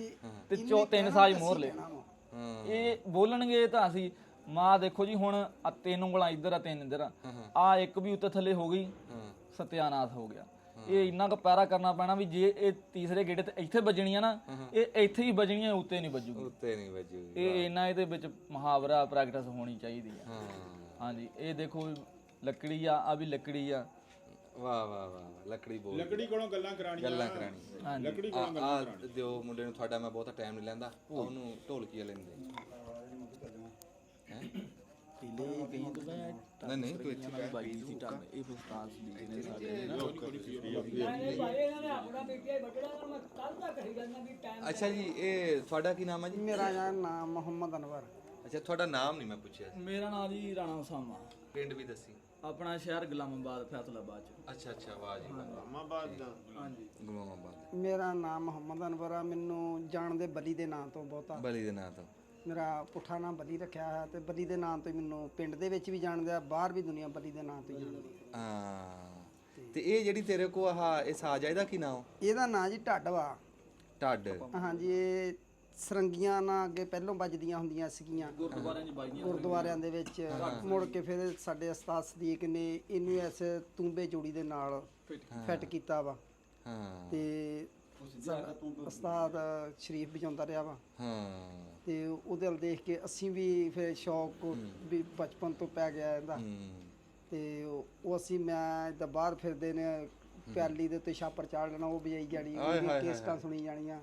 ਤੇ ਤਿੰਨ ਸਾਜ਼ ਮੋਰਲੇ ਹਾਂ ਇਹ ਬੋਲਣਗੇ ਤਾਂ ਅਸੀਂ ਮਾਂ ਦੇਖੋ ਜੀ ਹੁਣ ਆ ਤਿੰਨ ਉਂਗਲਾਂ ਇੱਧਰ ਆ ਤਿੰਨ ਇੱਧਰ ਆ ਇੱਕ ਵੀ ਉੱਤੇ ਥੱਲੇ ਹੋ ਗਈ ਹਾਂ ਸਤਿਆਨਾਥ ਹੋ ਗਿਆ ਇਹ ਇੰਨਾ ਕੁ ਪੈਰਾ ਕਰਨਾ ਪੈਣਾ ਵੀ ਜੇ ਇਹ ਤੀਸਰੇ ਗੇੜੇ ਤੇ ਇੱਥੇ ਵੱਜਣੀ ਆ ਨਾ ਇਹ ਇੱਥੇ ਹੀ ਵੱਜਣੀ ਆ ਉੱਤੇ ਨਹੀਂ ਵੱਜੂਗੀ ਉੱਤੇ ਨਹੀਂ ਵਜੂ ਇਹ ਇੰਨਾ ਇਹਦੇ ਵਿੱਚ ਮੁਹਾਵਰਾ ਪ੍ਰੈਕਟਿਸ ਹੋਣੀ ਚਾਹੀਦੀ ਆ ਹਾਂ ਹਾਂਜੀ ਇਹ ਦੇਖੋ ਲੱਕੜੀ ਆ ਵੀ ਲੱਕੜੀ ਆ ਵਾਹ ਵਾਹ ਵਾਹ ਲੱਕੜੀ ਬੋਲ ਲੱਕੜੀ ਕੋਲੋਂ ਗੱਲਾਂ ਕਰਾਣੀਆਂ ਗੱਲਾਂ ਕਰਾਣੀ ਲੱਕੜੀ ਕੋਲੋਂ ਆ ਦਿਓ ਮੁੰਡੇ ਨੂੰ ਤੁਹਾਡਾ ਮੈਂ ਬਹੁਤਾ ਟਾਈਮ ਨਹੀਂ ਲੈਂਦਾ ਉਹਨੂੰ ਢੋਲਕੀ ਲੈਂਦੇ ਨਹੀਂ ਨਹੀਂ ਤੂੰ ਇੱਥੇ ਬੈਠ ਬਾਈ ਦੀ ਟਾਮ ਇਹ ਫਸਟਾਂਸ ਦੀ ਨੇ ਸਾਡੇ ਅੱਛਾ ਜੀ ਇਹ ਤੁਹਾਡਾ ਕੀ ਨਾਮ ਹੈ ਜੀ ਮੇਰਾ ਨਾਮ ਮੁਹੰਮਦ ਅਨਵਰ। ਅੱਛਾ ਤੁਹਾਡਾ ਨਾਮ ਨਹੀਂ ਮੈਂ ਪੁੱਛਿਆ ਮੇਰਾ ਨਾਮ ਜੀ ਰਾਣਾ ਉਸਾਮਾ ਪਿੰਡ ਵੀ ਦੱਸੀ ਆਪਣਾ ਸ਼ਹਿਰ ਗੁਲਾਮਾਬਾਦ ਫੈਸਲਾਬਾਦ ਚ ਅੱਛਾ ਅੱਛਾ ਵਾਹ ਜੀ ਇਸਲਾਮਾਬਾਦ ਦਾ ਹਾਂਜੀ ਗੁਲਾਮਾਬਾਦ ਮੇਰਾ ਨਾਮ ਮੁਹੰਮਦ ਅਨਵਰ ਆ। ਮੈਨੂੰ ਜਾਣਦੇ ਬਲੀ ਦੇ ਨਾਂ ਤੋਂ ਬਹੁਤਾ। ਬਲੀ ਦੇ ਨਾਂ ਤੋਂ ਮੇਰਾ ਪੁੱਠਾ ਨਾਮ ਬਲੀ ਰੱਖਿਆ ਹੈ ਤੇ ਬਲੀ ਦੇ ਨਾਂ ਤੋਂ ਹੀ ਮੈਨੂੰ ਪਿੰਡ ਦੇ ਵਿੱਚ ਵੀ ਜਾਣਦੇ ਆ, ਬਾਹਰ ਵੀ ਦੁਨੀਆ ਬਲੀ ਦੇ ਨਾਂ ਤੋਂ ਹੀ ਜਾਣਦੀ ਹੈ। ਹਾਂ ਤੇ ਇਹ ਜਿਹੜੀ ਤੇਰੇ ਕੋ ਆਹ ਇਹ ਸਾਜ਼ ਆ ਇਹਦਾ ਕੀ ਨਾਮ ਇਹਦਾ ਨਾਂ ਜੀ ਢੱਡ ਵਾ। ਢੱਡ ਹਾਂਜੀ ਇਹ ਸਰੰਗੀਆਂ ਨਾਲ ਅੱਗੇ ਪਹਿਲੋਂ ਵੱਜਦੀਆਂ ਹੁੰਦੀਆਂ ਸੀਗੀਆਂ ਗੁਰਦੁਆਰਿਆਂ ਚ ਬਾਈਆਂ ਗੁਰਦੁਆਰਿਆਂ ਦੇ ਵਿੱਚ। ਮੁੜ ਕੇ ਫਿਰ ਸਾਡੇ ਉਸਤਾਦ ਸਦੀਕ ਨੇ ਇਹਨੂੰ ਇਸ ਤੂੰਬੇ ਜੋੜੀ ਦੇ ਨਾਲ ਫਿੱਟ ਕੀਤਾ ਵਾ ਹਾਂ ਤੇ ਉਸਤਾਦ ਸ਼ਰੀਫ ਵਜਾਉਂਦਾ ਰਿਹਾ ਵਾ ਹਾਂ ਤੇ ਉਹਦੇ ਵੱਲ ਦੇਖ ਕੇ ਅਸੀਂ ਵੀ ਫਿਰ ਸ਼ੌਕ ਵੀ ਬਚਪਨ ਤੋਂ ਪੈ ਗਿਆ ਇਹਦਾ। ਤੇ ਉਹ ਅਸੀਂ ਮੈਂ ਇੱਦਾਂ ਬਾਹਰ ਫਿਰਦੇ ਨੇ ਪਿਆਲੀ ਦੇ ਉੱਤੇ ਛਾਪਰ ਚਾੜ ਲੈਣਾ, ਉਹ ਵਜਾਈ ਜਾਣੀ, ਉਹਦੀਆਂ ਕੇਸਟਾਂ ਸੁਣੀ ਜਾਣੀਆਂ,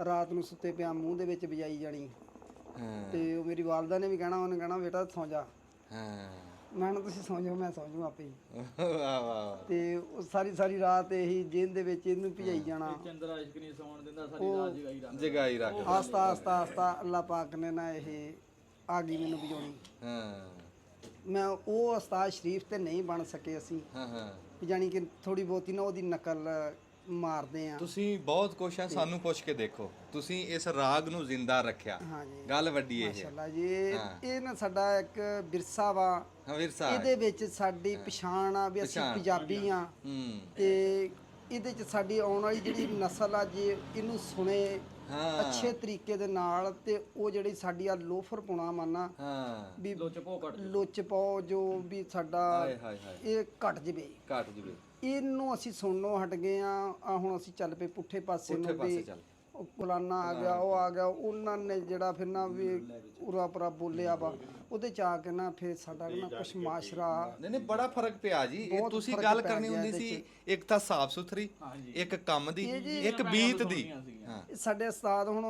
ਰਾਤ ਨੂੰ ਸੁੱਤੇ ਪਿਆ ਮੂੰਹ ਦੇ ਵਿੱਚ ਵਜਾਈ ਜਾਣੀ। ਤੇ ਉਹ ਮੇਰੀ ਵਾਲਦਾ ਨੇ ਵੀ ਕਹਿਣਾ, ਉਹਨੇ ਕਹਿਣਾ ਬੇਟਾ ਸੌਂ ਜਾ। ਮੈਂ ਨਾ ਤੁਸੀਂ ਸੌਂ ਜਾਓ, ਮੈਂ ਸੌਂ ਜਾਊਂ ਆਪੇ ਹੀ। ਵਾਹ ਵਾਹ ਤੇ ਉਹ ਸਾਰੀ ਰਾਤ ਇਹੀ ਜੇਲ੍ਹ ਦੇ ਵਿੱਚ ਇਹਨੂੰ ਭਜਾਈ ਜਾਣਾ। ਚੰਦਰਾ ਇਸ਼ਕ ਨਹੀਂ ਸੌਣ ਦਿੰਦਾ ਸਾਡੀ ਰਾਤ ਜਗਾਈ ਰੱਖ ਜਗਾਈ ਰੱਖ ਆਸਤਾ ਅੱਲਾਹ ਪਾਕ ਨੇ ਨਾ ਇਹ ਆ ਗਈ ਮੈਨੂੰ ਵਜਾਉਣੀ। ਹਾਂ ਮੈਂ ਉਹ ਉਸਤਾਦ ਸ਼ਰੀਫ ਤੇ ਨਹੀਂ ਬਣ ਸਕੇ ਅਸੀਂ, ਹਾਂ ਹਾਂ ਜਾਣੀ ਕਿ ਥੋੜੀ ਬਹੁਤੀ ਨਾ ਉਹਦੀ ਨਕਲ ਮਾਰਦੇ ਆ। ਤੁਸੀਂ ਬਹੁਤ ਕੁਛ ਹੈ, ਸਾਨੂੰ ਪੁੱਛ ਕੇ ਦੇਖੋ। ਤੁਸੀਂ ਇਸ ਰਾਗ ਨੂੰ ਜ਼ਿੰਦਾ ਰੱਖਿਆ, ਹਾਂਜੀ ਗੱਲ ਵੱਡੀ ਇਹ ਹੈ। ਮਾਸ਼ਾਅੱਲਾ ਜੀ ਇਹ ਨਾ ਸਾਡਾ ਇੱਕ ਵਿਰਸਾ ਵਾ। ਹਾਂ ਵਿਰਸਾ ਇਹਦੇ ਵਿੱਚ ਸਾਡੀ ਪਛਾਣ ਆ ਵੀ ਅਸੀਂ ਪੰਜਾਬੀ ਆ। ਤੇ ਇਹਦੇ ਚ ਸਾਡੀ ਆਉਣ ਵਾਲੀ ਜਿਹੜੀ ਨਸਲ ਆ ਜੇ ਇਹਨੂੰ ਸੁਣੇ ਅੱਛੇ ਤਰੀਕੇ ਦੇ ਨਾਲ ਤੇ ਉਹ ਜਿਹੜੀ ਸਾਡੀ ਆ ਲੋਫਰ ਪੁਣਾ ਮਾਨਾ ਵੀ ਲੁੱਚ ਪਾਓ ਜੋ ਵੀ ਸਾਡਾ ਇਹ ਘਟ ਜਵੇ ਇਹਨੂੰ ਅਸੀਂ ਸੁਣਨੋਂ ਹਟ ਗਏ ਆ। ਹੁਣ ਅਸੀਂ ਚੱਲ ਪਏ ਪੁੱਠੇ ਪਾਸੇ ਨੂੰ ਵੀ ਉਹ ਕੁਲਾਨਾ ਆ ਗਿਆ, ਉਹ ਆ ਗਿਆ, ਉਹਨਾਂ ਨੇ ਜਿਹੜਾ ਫਿਰ ਨਾ ਵੀ ਉਰਾ ਪਰਾ ਬੋਲਿਆ ਵਾ, ਉਹਦੇ ਚ ਆ ਕੇ ਨਾ ਫਿਰ ਸਾਡਾ ਨਾ ਕੁਛ ਮਾਸ਼ਰਾ ਨਹੀਂ ਬੜਾ ਫਰਕ ਪਿਆ ਜੀ। ਇਹ ਤੁਸੀਂ ਗੱਲ ਕਰਨੀ ਹੁੰਦੀ ਸੀ, ਇੱਕ ਤਾਂ ਸਾਫ ਸੁਥਰੀ, ਇੱਕ ਕੰਮ ਦੀ, ਇੱਕ ਬੀਤ ਦੀ। ਸਾਡੇ ਉਸਤਾਦ ਹੁਣ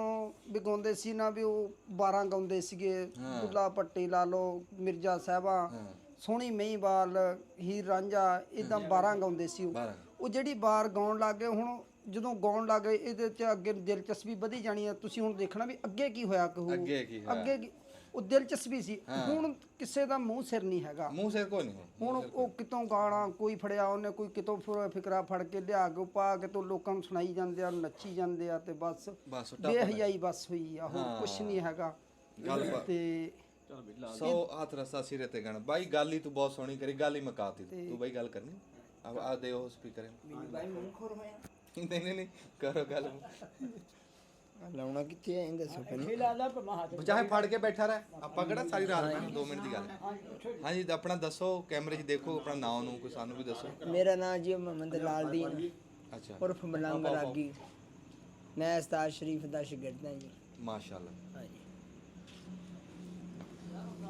ਵੀ ਗਾਉਂਦੇ ਸੀ ਨਾ ਵੀ ਉਹ 12 ਗਾਉਂਦੇ ਸੀਗੇ, ਦੁੱਲਾ ਪੱਟੀ ਲਾ ਲਓ, ਮਿਰਜ਼ਾ ਸਾਹਿਬਾ, ਸੋਹਣੀ ਮਹੀਂਵਾਲ, ਹੀਰ ਰਾਂਝਾ, ਇਦਾਂ 12 ਗਾਉਂਦੇ ਸੀ। ਉਹ ਜਿਹੜੀ ਬਾਰ ਗਾਉਣ ਲੱਗ ਗਏ, ਹੁਣ ਜਦੋਂ ਗਾਉਣ ਲੱਗ ਗਏ ਇਹਦੇ ਚ ਅੱਗੇ ਦਿਲਚਸਪੀ ਵਧੀ ਜਾਣੀ ਆ। ਤੁਸੀਂ ਹੁਣ ਦੇਖਣਾ ਵੀ ਅੱਗੇ ਕੀ ਹੋਇਆ, ਅੱਗੇ ਉਹ ਦਿਲਚਸਪੀ ਸੀ। ਹੁਣ ਕਿਸੇ ਦਾ ਮੂੰਹ ਸਿਰ ਨਹੀਂ ਹੈਗਾ, ਮੂੰਹ ਸਿਰ ਕੋਈ ਨਹੀਂ। ਹੁਣ ਉਹ ਕਿਤੋਂ ਗਾਣਾ ਕੋਈ ਫੜਿਆ, ਉਹਨੇ ਕੋਈ ਕਿਤੋਂ ਫਿਕਰਾ ਫੜ ਕੇ ਲਿਆ ਕੇ ਪਾ ਕੇ ਤੋਂ ਲੋਕਾਂ ਨੂੰ ਸੁਣਾਈ ਜਾਂਦੇ ਆ, ਨੱਚੀ ਜਾਂਦੇ ਆ ਤੇ ਬਸ ਬੇਹਯਾਈ ਬਸ ਹੋਈ ਆ, ਹੋਰ ਕੁਛ ਨਹੀਂ ਹੈਗਾ। ਤੇ 100 ਹੱਥ ਰਸਾ ਸਿਰੇ ਤੇ ਗਣ ਬਾਈ। ਗੱਲ ਹੀ ਤੂੰ ਬਹੁਤ ਸੋਹਣੀ ਕਰੀ, ਗੱਲ ਹੀ ਮਕਾਤੀ ਤੂੰ ਬਾਈ। ਗੱਲ ਕਰਨੀ ਆ ਦੇ ਉਹ ਸਪੀਕਰ ਬਾਈ ਮੂੰਹ ਖੋਰ ਹੋਇਆ। ਨਹੀਂ ਕਰੋ ਗੱਲ। ਲਾਉਣਾ ਕਿੱਥੇ ਐਂ ਦੱਸੋ ਪਹਿਲਾਂ। ਚਾਹੇ ਫੜ ਕੇ ਬੈਠਾ ਰਹਿ, ਆਪਾਂ ਕਿਹੜਾ ਸਾਰੀ ਰਾਤ ਬੈਠੇ, 2 ਮਿੰਟ ਦੀ ਗੱਲ ਹੈ। ਹਾਂਜੀ ਆਪਣਾ ਦੱਸੋ, ਕੈਮਰੇ 'ਚ ਦੇਖੋ, ਆਪਣਾ ਨਾਮ ਨੂੰ ਕੋਈ ਸਾਨੂੰ ਵੀ ਦੱਸੋ। ਮੇਰਾ ਨਾਮ ਜੀ ਮੁਹੰਮਦ ਲਾਲਦੀਨ ਅੱਛਾ ਉਰਫ ਮਲੰਗ ਰਾਗੀ। ਮੈਂ ਉਸਤਾਦ ਸ਼ਰੀਫ ਦਾ ਸ਼ਾਗਿਰਦ ਹਾਂ ਜੀ। ਮਾਸ਼ਾਅੱਲਾ। ਹਾਂਜੀ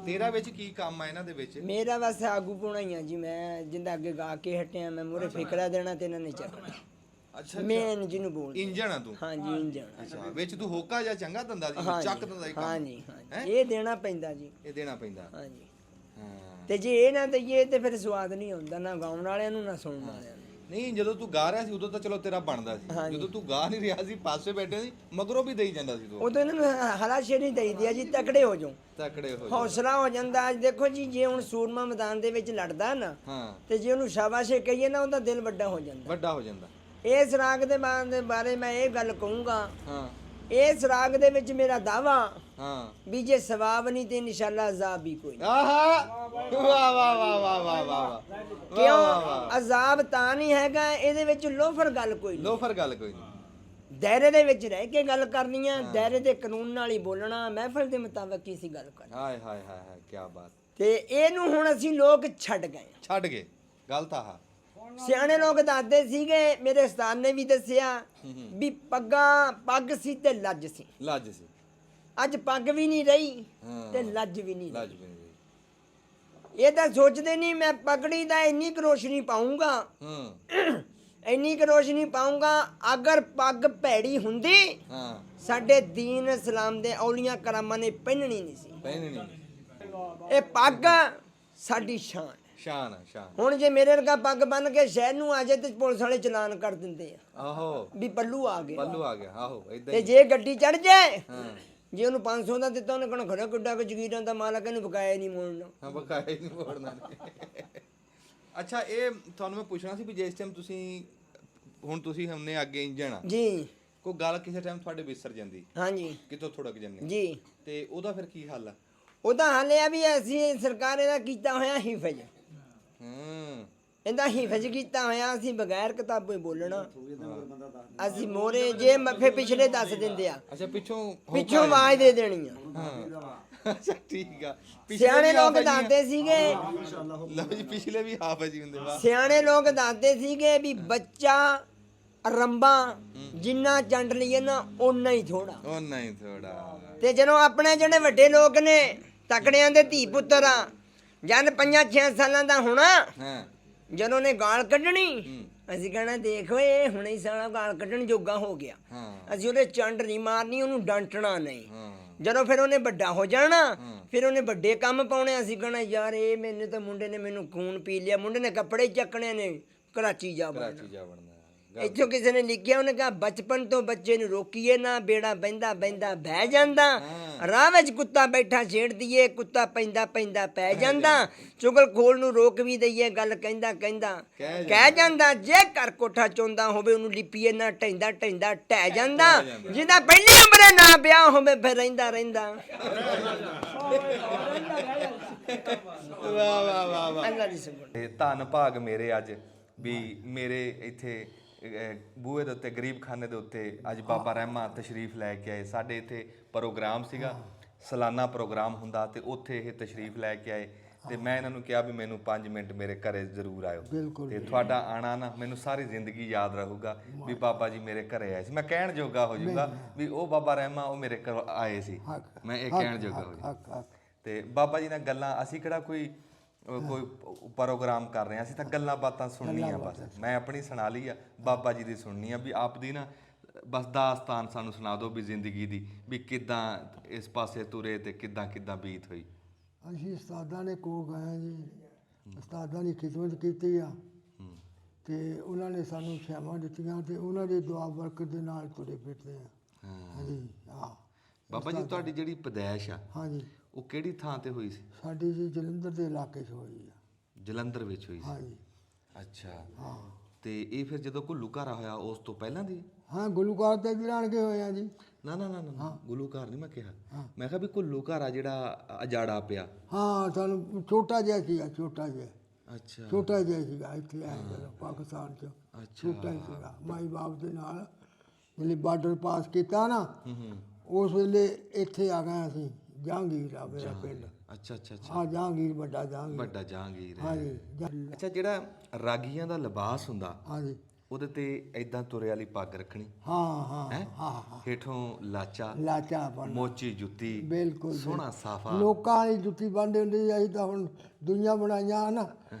ਤੇਰਾ ਵਿੱਚ ਕੀ ਕੰਮ ਆ ਇਹਨਾਂ ਦੇ ਵਿੱਚ? ਮੇਰਾ ਬਸ ਆਗੂ ਪਾਉਣਾ ਹੀ ਆ ਜੀ। ਮੈਂ ਜਿੰਦਾ ਅੱਗੇ ਗਾ ਕੇ ਹਟਿਆ, ਮੈਂ ਮੂਹਰੇ ਫਿਕਰਾ ਦੇਣਾ ਤੇ ਇਹਨਾਂ ਨੇ ਚੱਕਣਾ। ਅੱਛਾ ਮੈਂ ਜਿਹਨੂੰ ਬੋਲਦੇ ਇੰਜਣ ਆ ਤੂੰ? ਹਾਂਜੀ ਇੰਜਣ। ਅੱਛਾ ਵਿੱਚ ਤੂੰ ਹੋਕਾ ਜਾਂ ਚੰਗਾ ਦੰਦਾ ਸੀ, ਚੱਕ ਦੰਦਾ ਸੀ ਕੰਮ? ਹਾਂਜੀ ਹਾਂਜੀ ਇਹ ਦੇਣਾ ਪੈਂਦਾ ਜੀ। ਇਹ ਦੇਣਾ ਪੈਂਦਾ। ਹਾਂਜੀ ਹਾਂ ਤੇ ਜੇ ਇਹ ਨਾ ਦਈਏ ਤੇ ਫਿਰ ਸਵਾਦ ਨਹੀਂ ਆਉਂਦਾ, ਨਾ ਗਾਉਣ ਵਾਲਿਆਂ ਨੂੰ ਨਾ ਸੁਣਨ ਵਾਲਿਆਂ ਨੂੰ। ਨਹੀਂ ਜਦੋਂ ਤੂੰ ਗਾ ਰਿਹਾ ਸੀ ਉਦੋਂ ਤਾਂ ਚਲੋ ਤੇਰਾ ਬਣਦਾ ਸੀ, ਜਦੋਂ ਤੂੰ ਗਾ ਨਹੀਂ ਰਿਹਾ ਸੀ ਪਾਸੇ ਬੈਠੇ ਸੀ ਮਗਰੋਂ ਵੀ ਦੇਈ ਜਾਂਦਾ ਸੀ ਤੂੰ। ਉਦੋਂ ਇਹਨਾਂ ਨੂੰ ਹਲਾਸ਼ੇ ਨਹੀਂ ਦਈਦੀ ਆ ਜੀ, ਤਕੜੇ ਹੋ ਜਾਓ, ਤਕੜੇ ਹੋ ਜਾ। ਹੌਸਲਾ ਹੋ ਜਾਂਦਾ। ਅੱਜ ਦੇਖੋ ਜੀ ਜੇ ਹੁਣ ਸੂਰਮਾ ਮੈਦਾਨ ਦੇ ਵਿੱਚ ਲੜਦਾ ਨਾ ਹਾਂ ਤੇ ਜੇ ਉਹਨੂੰ ਸ਼ਾਬਾਸ਼ੇ ਕਹੀਏ ਨਾ ਉਹਦਾ ਦਿਲ ਵੱਡਾ ਹੋ ਜਾਂਦਾ। ਵੱਡਾ ਹੋ ਜਾਂਦਾ। ਇਸ ਰਾਗ ਦੇ ਬਾਰੇ ਮੈਂ ਇਹ ਗੱਲ ਕਹੂੰਗਾ, ਹਾਂ ਇਸ ਰਾਗ ਦੇ ਵਿੱਚ ਮੇਰਾ ਦਾਵਾ ਹਾਂ ਵੀ ਜੇ ਸਵਾਬ ਨਹੀਂ ਤੇ ਇਨਸ਼ਾਅੱਲਾ ਅਜ਼ਾਬ ਵੀ ਕੋਈ ਨਹੀਂ। ਆਹਾ ਵਾਹ ਵਾਹ ਵਾਹ ਵਾਹ ਵਾਹ ਵਾਹ ਕਿਉਂ ਅਜ਼ਾਬ ਤਾਂ ਨਹੀਂ ਹੈਗਾ, ਇਹਦੇ ਵਿੱਚ ਲੋਫਰ ਗੱਲ ਕੋਈ ਨਹੀਂ। ਲੋਫਰ ਗੱਲ ਕੋਈ ਨਹੀਂ। ਦਾਇਰੇ ਦੇ ਵਿੱਚ ਰਹਿ ਕੇ ਗੱਲ ਕਰਨੀ ਆ, ਦਾਇਰੇ ਦੇ ਕਾਨੂੰਨ ਨਾਲ ਹੀ ਬੋਲਣਾ, ਮਹਿਫਲ ਦੇ ਮੁਤਾਬਕ ਹੀ ਸੀ ਗੱਲ ਕਰਨੀ। ਹਾਏ ਹਾਏ ਹਾਏ ਹਾਏ ਕੀ ਬਾਤ। ਤੇ ਇਹਨੂੰ ਹੁਣ ਅਸੀਂ ਲੋਕ ਛੱਡ ਗਏ। ਛੱਡ ਗਏ ਗੱਲ ਤਾਂ ਆ। ਸਿਆਣੇ ਲੋਕ ਦੱਸਦੇ ਸੀਗੇ, ਮੇਰੇ ਉਸਤਾਦ ਨੇ ਵੀ ਦੱਸਿਆ ਵੀ ਪੱਗ ਸੀ ਤੇ ਲੱਜ ਸੀ। ਲੱਜ ਸੀ। ਅੱਜ ਪੱਗ ਵੀ ਨਹੀਂ ਰਹੀ ਤੇ ਲੱਜ ਵੀ ਨਹੀਂ ਲੱਜ ਰਹੀ। ਵੀ ਨਹੀਂ। ਇਹ ਤਾਂ ਸੋਚਦੇ ਨਹੀਂ ਮੈਂ ਪਗੜੀ ਦਾ ਇੰਨੀ ਕੁ ਰੋਸ਼ਨੀ ਪਾਉਂਗਾ, ਇੰਨੀ ਕੁ ਰੋਸ਼ਨੀ ਪਾਉਂਗਾ। ਅਗਰ ਪੱਗ ਭੈੜੀ ਹੁੰਦੀ ਹਾਂ ਸਾਡੇ ਦੀਨ ਇਸਲਾਮ ਦੇ ਔਲੀਆਂ ਕਰਾਮਾਂ ਨੇ ਪਹਿਨਣੀ ਨਹੀਂ ਸੀ। ਪਹਿਨ ਨਹੀਂ। ਇਹ ਪੱਗ ਸਾਡੀ ਸ਼ਾਨ। ਸ਼ਾਨ ਸ਼ਾਨ। ਹੁਣ ਜੇ ਮੇਰੇ ਵਰਗਾ ਪੱਗ ਬੰਨ ਕੇ ਸ਼ਹਿਰ ਨੂੰ ਆ ਜਾਏ ਤੇ ਪੁਲਿਸ ਵਾਲੇ ਚਲਾਨ ਕਰ ਦਿੰਦੇ ਆ ਆਹੋ ਵੀ ਪੱਲੂ ਆ ਗਏ। ਪੱਲੂ ਆ ਗਿਆ। ਆਹੋ ਇਦਾਂ ਤੇ ਹੀ। ਜੇ ਗੱਡੀ ਚੜ ਜਾਏ, ਜੇ ਉਹਨੂੰ 500 ਦਾ ਦਿੱਤਾ, ਉਹਨੇ ਕਹਣਾ ਖੜਾ ਕਿੱਡਾ ਕੁ ਜਗੀਰਾਂ ਦਾ ਮਾਲਕ, ਇਹਨੂੰ ਬਕਾਇਆ ਨਹੀਂ ਮੋੜਨਾ। ਹਾਂ ਬਕਾਇਆ ਹੀ ਨਹੀਂ ਮੋੜਨਾ। ਅੱਛਾ ਇਹ ਤੁਹਾਨੂੰ ਮੈਂ ਪੁੱਛਣਾ ਸੀ ਵੀ ਜਿਸ ਟਾਈਮ ਤੁਸੀਂ ਹੁੰਨੇ ਅੱਗੇ ਇੰਜਣ ਆ ਜੀ ਕੋਈ ਗੱਲ ਕਿਸੇ ਟਾਈਮ ਤੁਹਾਡੇ ਵਿਸਰ ਜਾਂਦੀ, ਹਾਂਜੀ ਕਿਤੋਂ ਥੋੜਕ ਜੰਨੇ ਜੀ, ਤੇ ਉਹਦਾ ਫਿਰ ਕੀ ਹੱਲ ਆ? ਉਹਦਾ ਹਾਲ ਇਹ ਆ ਵੀ ਅਸੀਂ ਸਰਕਾਰ ਇਹਦਾ ਕੀਤਾ ਹੋਇਆ ਹਿਫਜ਼। ਇਹਦਾ ਹਿਫਜ਼ ਕੀਤਾ ਹੋਇਆ, ਅਸੀਂ ਬਗੈਰ ਕਿਤਾਬੋਂ ਹੀ ਬੋਲਣਾ। ਅਸੀਂ ਮੋਰੇ ਜੇ ਫਿਰ ਪਿਛਲੇ ਦੱਸ ਦਿੰਦੇ ਆ, ਅੱਛਾ ਪਿੱਛੋਂ ਆਵਾਜ਼ ਦੇ ਦੇਣੀ ਆ। ਅੱਛਾ ਠੀਕ ਆ। ਸਿਆਣੇ ਲੋਕ ਦੱਸਦੇ ਸੀਗੇ, ਲਓ ਜੀ ਪਿਛਲੇ ਵੀ ਹਾਫਿਜ਼ ਹੀ ਹੁੰਦੇ। ਵਾਹ। ਸਿਆਣੇ ਲੋਕ ਦੱਸਦੇ ਸੀਗੇ ਵੀ ਬੱਚਾ ਰੰਬਾ ਜਿੰਨਾ ਚੰਡ ਲਈਏ ਨਾ ਓਨਾ ਹੀ ਥੋੜਾ। ਉਹ ਨਹੀਂ ਥੋੜਾ। ਤੇ ਜਦੋਂ ਆਪਣੇ ਜਿਹੜੇ ਵੱਡੇ ਲੋਕ ਨੇ ਤਕੜਿਆਂ ਦੇ ਧੀ ਪੁੱਤਰ ਆ, ਜਦ 5-6 ਸਾਲਾਂ ਦਾ ਹੋਣਾ, ਹਾਂ ਜਦੋਂ ਨੇ ਗਾਲ ਕੱਢਣੀ, ਅਸੀਂ ਕਹਿਣਾ ਦੇਖੋ ਇਹ ਹੁਣੇ ਹੀ ਸਾਲਾ ਗਾਲ ਕੱਢਣ ਜੋਗਾ ਹੋ ਗਿਆ। ਅਸੀਂ ਉਹਦੇ ਚੰਡ ਨਹੀਂ ਮਾਰਨੀ, ਉਹਨੂੰ ਡਾਂਟਣਾ ਨਹੀਂ। ਜਦੋਂ ਫਿਰ ਉਹਨੇ ਵੱਡਾ ਹੋ ਜਾਣਾ, ਫਿਰ ਉਹਨੇ ਵੱਡੇ ਕੰਮ ਪਾਉਣੇ। ਅਸੀਂ ਕਹਿਣਾ ਯਾਰ ਇਹ ਮੈਨੂੰ ਤਾਂ ਮੁੰਡੇ ਨੇ ਮੈਨੂੰ ਖੂਨ ਪੀ ਲਿਆ, ਮੁੰਡੇ ਨੇ ਕੱਪੜੇ ਚੱਕਣੇ ਨੇ, ਕਰਾਚੀ ਜਾ ਬਣਨਾ। ਇੱਥੋਂ ਕਿਸੇ ਨੇ ਲਿਖਿਆ, ਉਹਨੇ ਕਿਹਾ ਬਚਪਨ ਤੋਂ ਬੱਚੇ ਨੂੰ ਰੋਕੀਏ ਨਾ, ਬੇੜਾ ਬਹਿੰਦਾ ਬਹਿੰਦਾ ਬਹਿ ਜਾਂਦਾ। ਰਾਹ ਵਿੱਚ ਕੁੱਤਾ ਬੈਠਾ ਛੇੜ ਦਈਏ, ਕੁੱਤਾ ਪੈਂਦਾ ਪੈਂਦਾ ਪੈ ਜਾਂਦਾ। ਚੁਗਲਖੋਰ ਨੂੰ ਰੋਕ ਵੀ ਦਈਏ, ਗੱਲ ਕਹਿੰਦਾ ਕਹਿੰਦਾ ਕਹਿ ਜਾਂਦਾ। ਜੇ ਘਰ ਕੋਠਾ ਚੋਂਦਾ ਹੋਵੇ, ਉਹਨੂੰ ਲਿਪੀਏ ਨਾ, ਢੈਂਦਾ ਢੈਂਦਾ ਢਹਿ ਜਾਂਦਾ। ਜਿਹਦਾ ਪਹਿਲੀ ਉਮਰੇ ਨਾ ਵਿਆਹ ਹੋਵੇ, ਫਿਰ ਰਹਿੰਦਾ ਰਹਿੰਦਾ। ਵਾਹ ਵਾਹ ਵਾਹ ਵਾਹ। ਅੱਲਾ ਦੀ ਸੁਣ। ਤੇ ਧੰਨ ਭਾਗ ਮੇਰੇ ਅੱਜ ਵੀ ਮੇਰੇ ਇੱਥੇ ਬੂਹੇ ਦੇ ਉੱਤੇ ਗਰੀਬ ਖਾਨੇ ਦੇ ਉੱਤੇ ਅੱਜ ਬਾਬਾ ਰਹਿਮਾ ਤਸ਼ਰੀਫ ਲੈ ਕੇ ਆਏ। ਸਾਡੇ ਇੱਥੇ ਪ੍ਰੋਗਰਾਮ ਸੀਗਾ, ਸਾਲਾਨਾ ਪ੍ਰੋਗਰਾਮ ਹੁੰਦਾ, ਤੇ ਉੱਥੇ ਇਹ ਤਸ਼ਰੀਫ ਲੈ ਕੇ ਆਏ। ਤੇ ਮੈਂ ਇਹਨਾਂ ਨੂੰ ਕਿਹਾ ਵੀ ਮੈਨੂੰ 5 ਮਿੰਟ ਮੇਰੇ ਘਰੇ ਜ਼ਰੂਰ ਆਇਓ। ਤੇ ਤੁਹਾਡਾ ਆਣਾ ਨਾ ਮੈਨੂੰ ਸਾਰੀ ਜ਼ਿੰਦਗੀ ਯਾਦ ਰਹੂਗਾ ਵੀ ਬਾਬਾ ਜੀ ਮੇਰੇ ਘਰੇ ਆਏ ਸੀ। ਮੈਂ ਕਹਿਣ ਜੋਗਾ ਹੋ ਜਾਊਗਾ ਵੀ ਉਹ ਬਾਬਾ ਰਹਿਮਾ ਉਹ ਮੇਰੇ ਘਰ ਆਏ ਸੀ। ਮੈਂ ਇਹ ਕਹਿਣ ਜੋਗਾ ਹੋ ਜਾਊਗਾ। ਤੇ ਬਾਬਾ ਜੀ ਨਾਲ ਗੱਲਾਂ, ਅਸੀਂ ਕਿਹੜਾ ਕੋਈ ਪ੍ਰੋਗਰਾਮ ਕਰ ਰਹੇ ਹਾਂ, ਅਸੀਂ ਤਾਂ ਗੱਲਾਂ ਬਾਤਾਂ ਸੁਣਨੀਆਂ ਬਸ। ਮੈਂ ਆਪਣੀ ਸੁਣਾ ਲਈ ਆ, ਬਾਬਾ ਜੀ ਦੀ ਸੁਣਨੀ ਆ ਵੀ ਆਪ ਦੀ ਨਾ ਬਸ ਦਾਸਤਾਨ ਸਾਨੂੰ ਸੁਣਾ ਦਿਓ ਵੀ ਜ਼ਿੰਦਗੀ ਦੀ, ਵੀ ਕਿੱਦਾਂ ਇਸ ਪਾਸੇ ਤੁਰੇ ਤੇ ਕਿੱਦਾਂ ਕਿੱਦਾਂ ਬੀਤ ਹੋਈ। ਅਸੀਂ ਉਸਤਾਦਾਂ ਨੇ ਕੋਲ ਗਏ ਜੀ, ਉਸਤਾਦਾਂ ਦੀ ਖਿਦਮਤ ਕੀਤੀ ਆ ਤੇ ਉਹਨਾਂ ਨੇ ਸਾਨੂੰ ਸ਼ੈਵਾਂ ਦਿੱਤੀਆਂ ਤੇ ਉਹਨਾਂ ਦੀ ਦੁਆ ਬਰਕਤ ਦੇ ਨਾਲ ਤੁਰੇ ਫਿਰਦੇ ਆ। ਹਾਂਜੀ ਹਾਂ ਬਾਬਾ ਜੀ ਤੁਹਾਡੀ ਜਿਹੜੀ ਪੈਦਾਇਸ਼ ਆ ਹਾਂਜੀ ਉਹ ਕਿਹੜੀ ਥਾਂ ਤੇ ਹੋਈ ਸੀ? ਸਾਡੀ ਜੀ ਜਲੰਧਰ ਦੇ ਇਲਾਕੇ 'ਚ ਹੋਈ ਆ। ਜਲੰਧਰ ਵਿੱਚ ਹੋਈ ਸੀ? ਹਾਂਜੀ ਅੱਛਾ। ਹਾਂ ਤੇ ਇਹ ਫਿਰ ਜਦੋਂ ਘੁੱਲੂ ਘਾਰਾ ਹੋਇਆ ਉਸ ਤੋਂ ਪਹਿਲਾਂ ਦੀ? ਹਾਂ ਗੁਲੂਕਾਰ ਤੇ ਜਾਣ ਕੇ ਹੋਇਆ ਜੀ। ਨਾ ਨਾ ਨਾ ਨਾ ਗੁੱਲੂ ਘਾਰ ਨਹੀਂ ਮੈਂ ਕਿਹਾ, ਮੈਂ ਕਿਹਾ ਵੀ ਘੁੱਲੂ ਘਾਰਾ ਜਿਹੜਾ ਅਜਾੜਾ ਪਿਆ। ਹਾਂ ਸਾਨੂੰ ਛੋਟਾ ਜਿਹਾ ਸੀਗਾ, ਛੋਟਾ ਜਿਹਾ। ਅੱਛਾ ਛੋਟਾ ਜਿਹਾ ਸੀਗਾ ਇੱਥੇ ਆਏ ਜਦੋਂ ਪਾਕਿਸਤਾਨ 'ਚ। ਅੱਛਾ ਛੋਟਾ ਹੀ ਸੀਗਾ। ਮਾਈ ਬਾਪ ਦੇ ਨਾਲ ਜਿਹੜੇ ਬਾਰਡਰ ਪਾਸ ਕੀਤਾ ਨਾ, ਉਸ ਵੇਲੇ ਇੱਥੇ ਆ ਗਏ ਅਸੀਂ। ਜਹਾਂਗੀਰ ਆ ਮੇਰਾ ਪਿੰਡ। ਅੱਛਾ ਅੱਛਾ ਅੱਛਾ। ਹਾਂ ਜਹਾਂਗੀਰ, ਵੱਡਾ ਜਹਾਂਗੀਰ। ਵੱਡਾ ਜਹਾਂਗੀਰ ਹੈ। ਹਾਂਜੀ ਅੱਛਾ ਜਿਹੜਾ ਰਾਗੀਆਂ ਦਾ ਲਿਬਾਸ ਹੁੰਦਾ ਹਾਂਜੀ ਉਹਦੇ ਤੇ ਐਦਾਂ ਤੁਰੇ ਵਾਲੀ ਪੱਗ ਰੱਖਣੀ ਹਾਂ ਹਾਂ ਹੈ ਹਾਂ ਹੇਠੋਂ ਲਾਚਾ ਲਾਚਾ ਬਣ ਮੋਚੀ ਜੁੱਤੀ ਬਿਲਕੁਲ ਸੋਹਣਾ ਸਾਫਾ ਲੋਕਾਂ ਵਾਲੀ ਜੁੱਤੀ ਬੰਨ੍ਹਦੇ ਹੁੰਦੇ ਸੀ। ਅਸੀਂ ਤਾਂ ਹੁਣ ਦੁਨੀਆ ਬਣਾਈਆਂ ਨਾ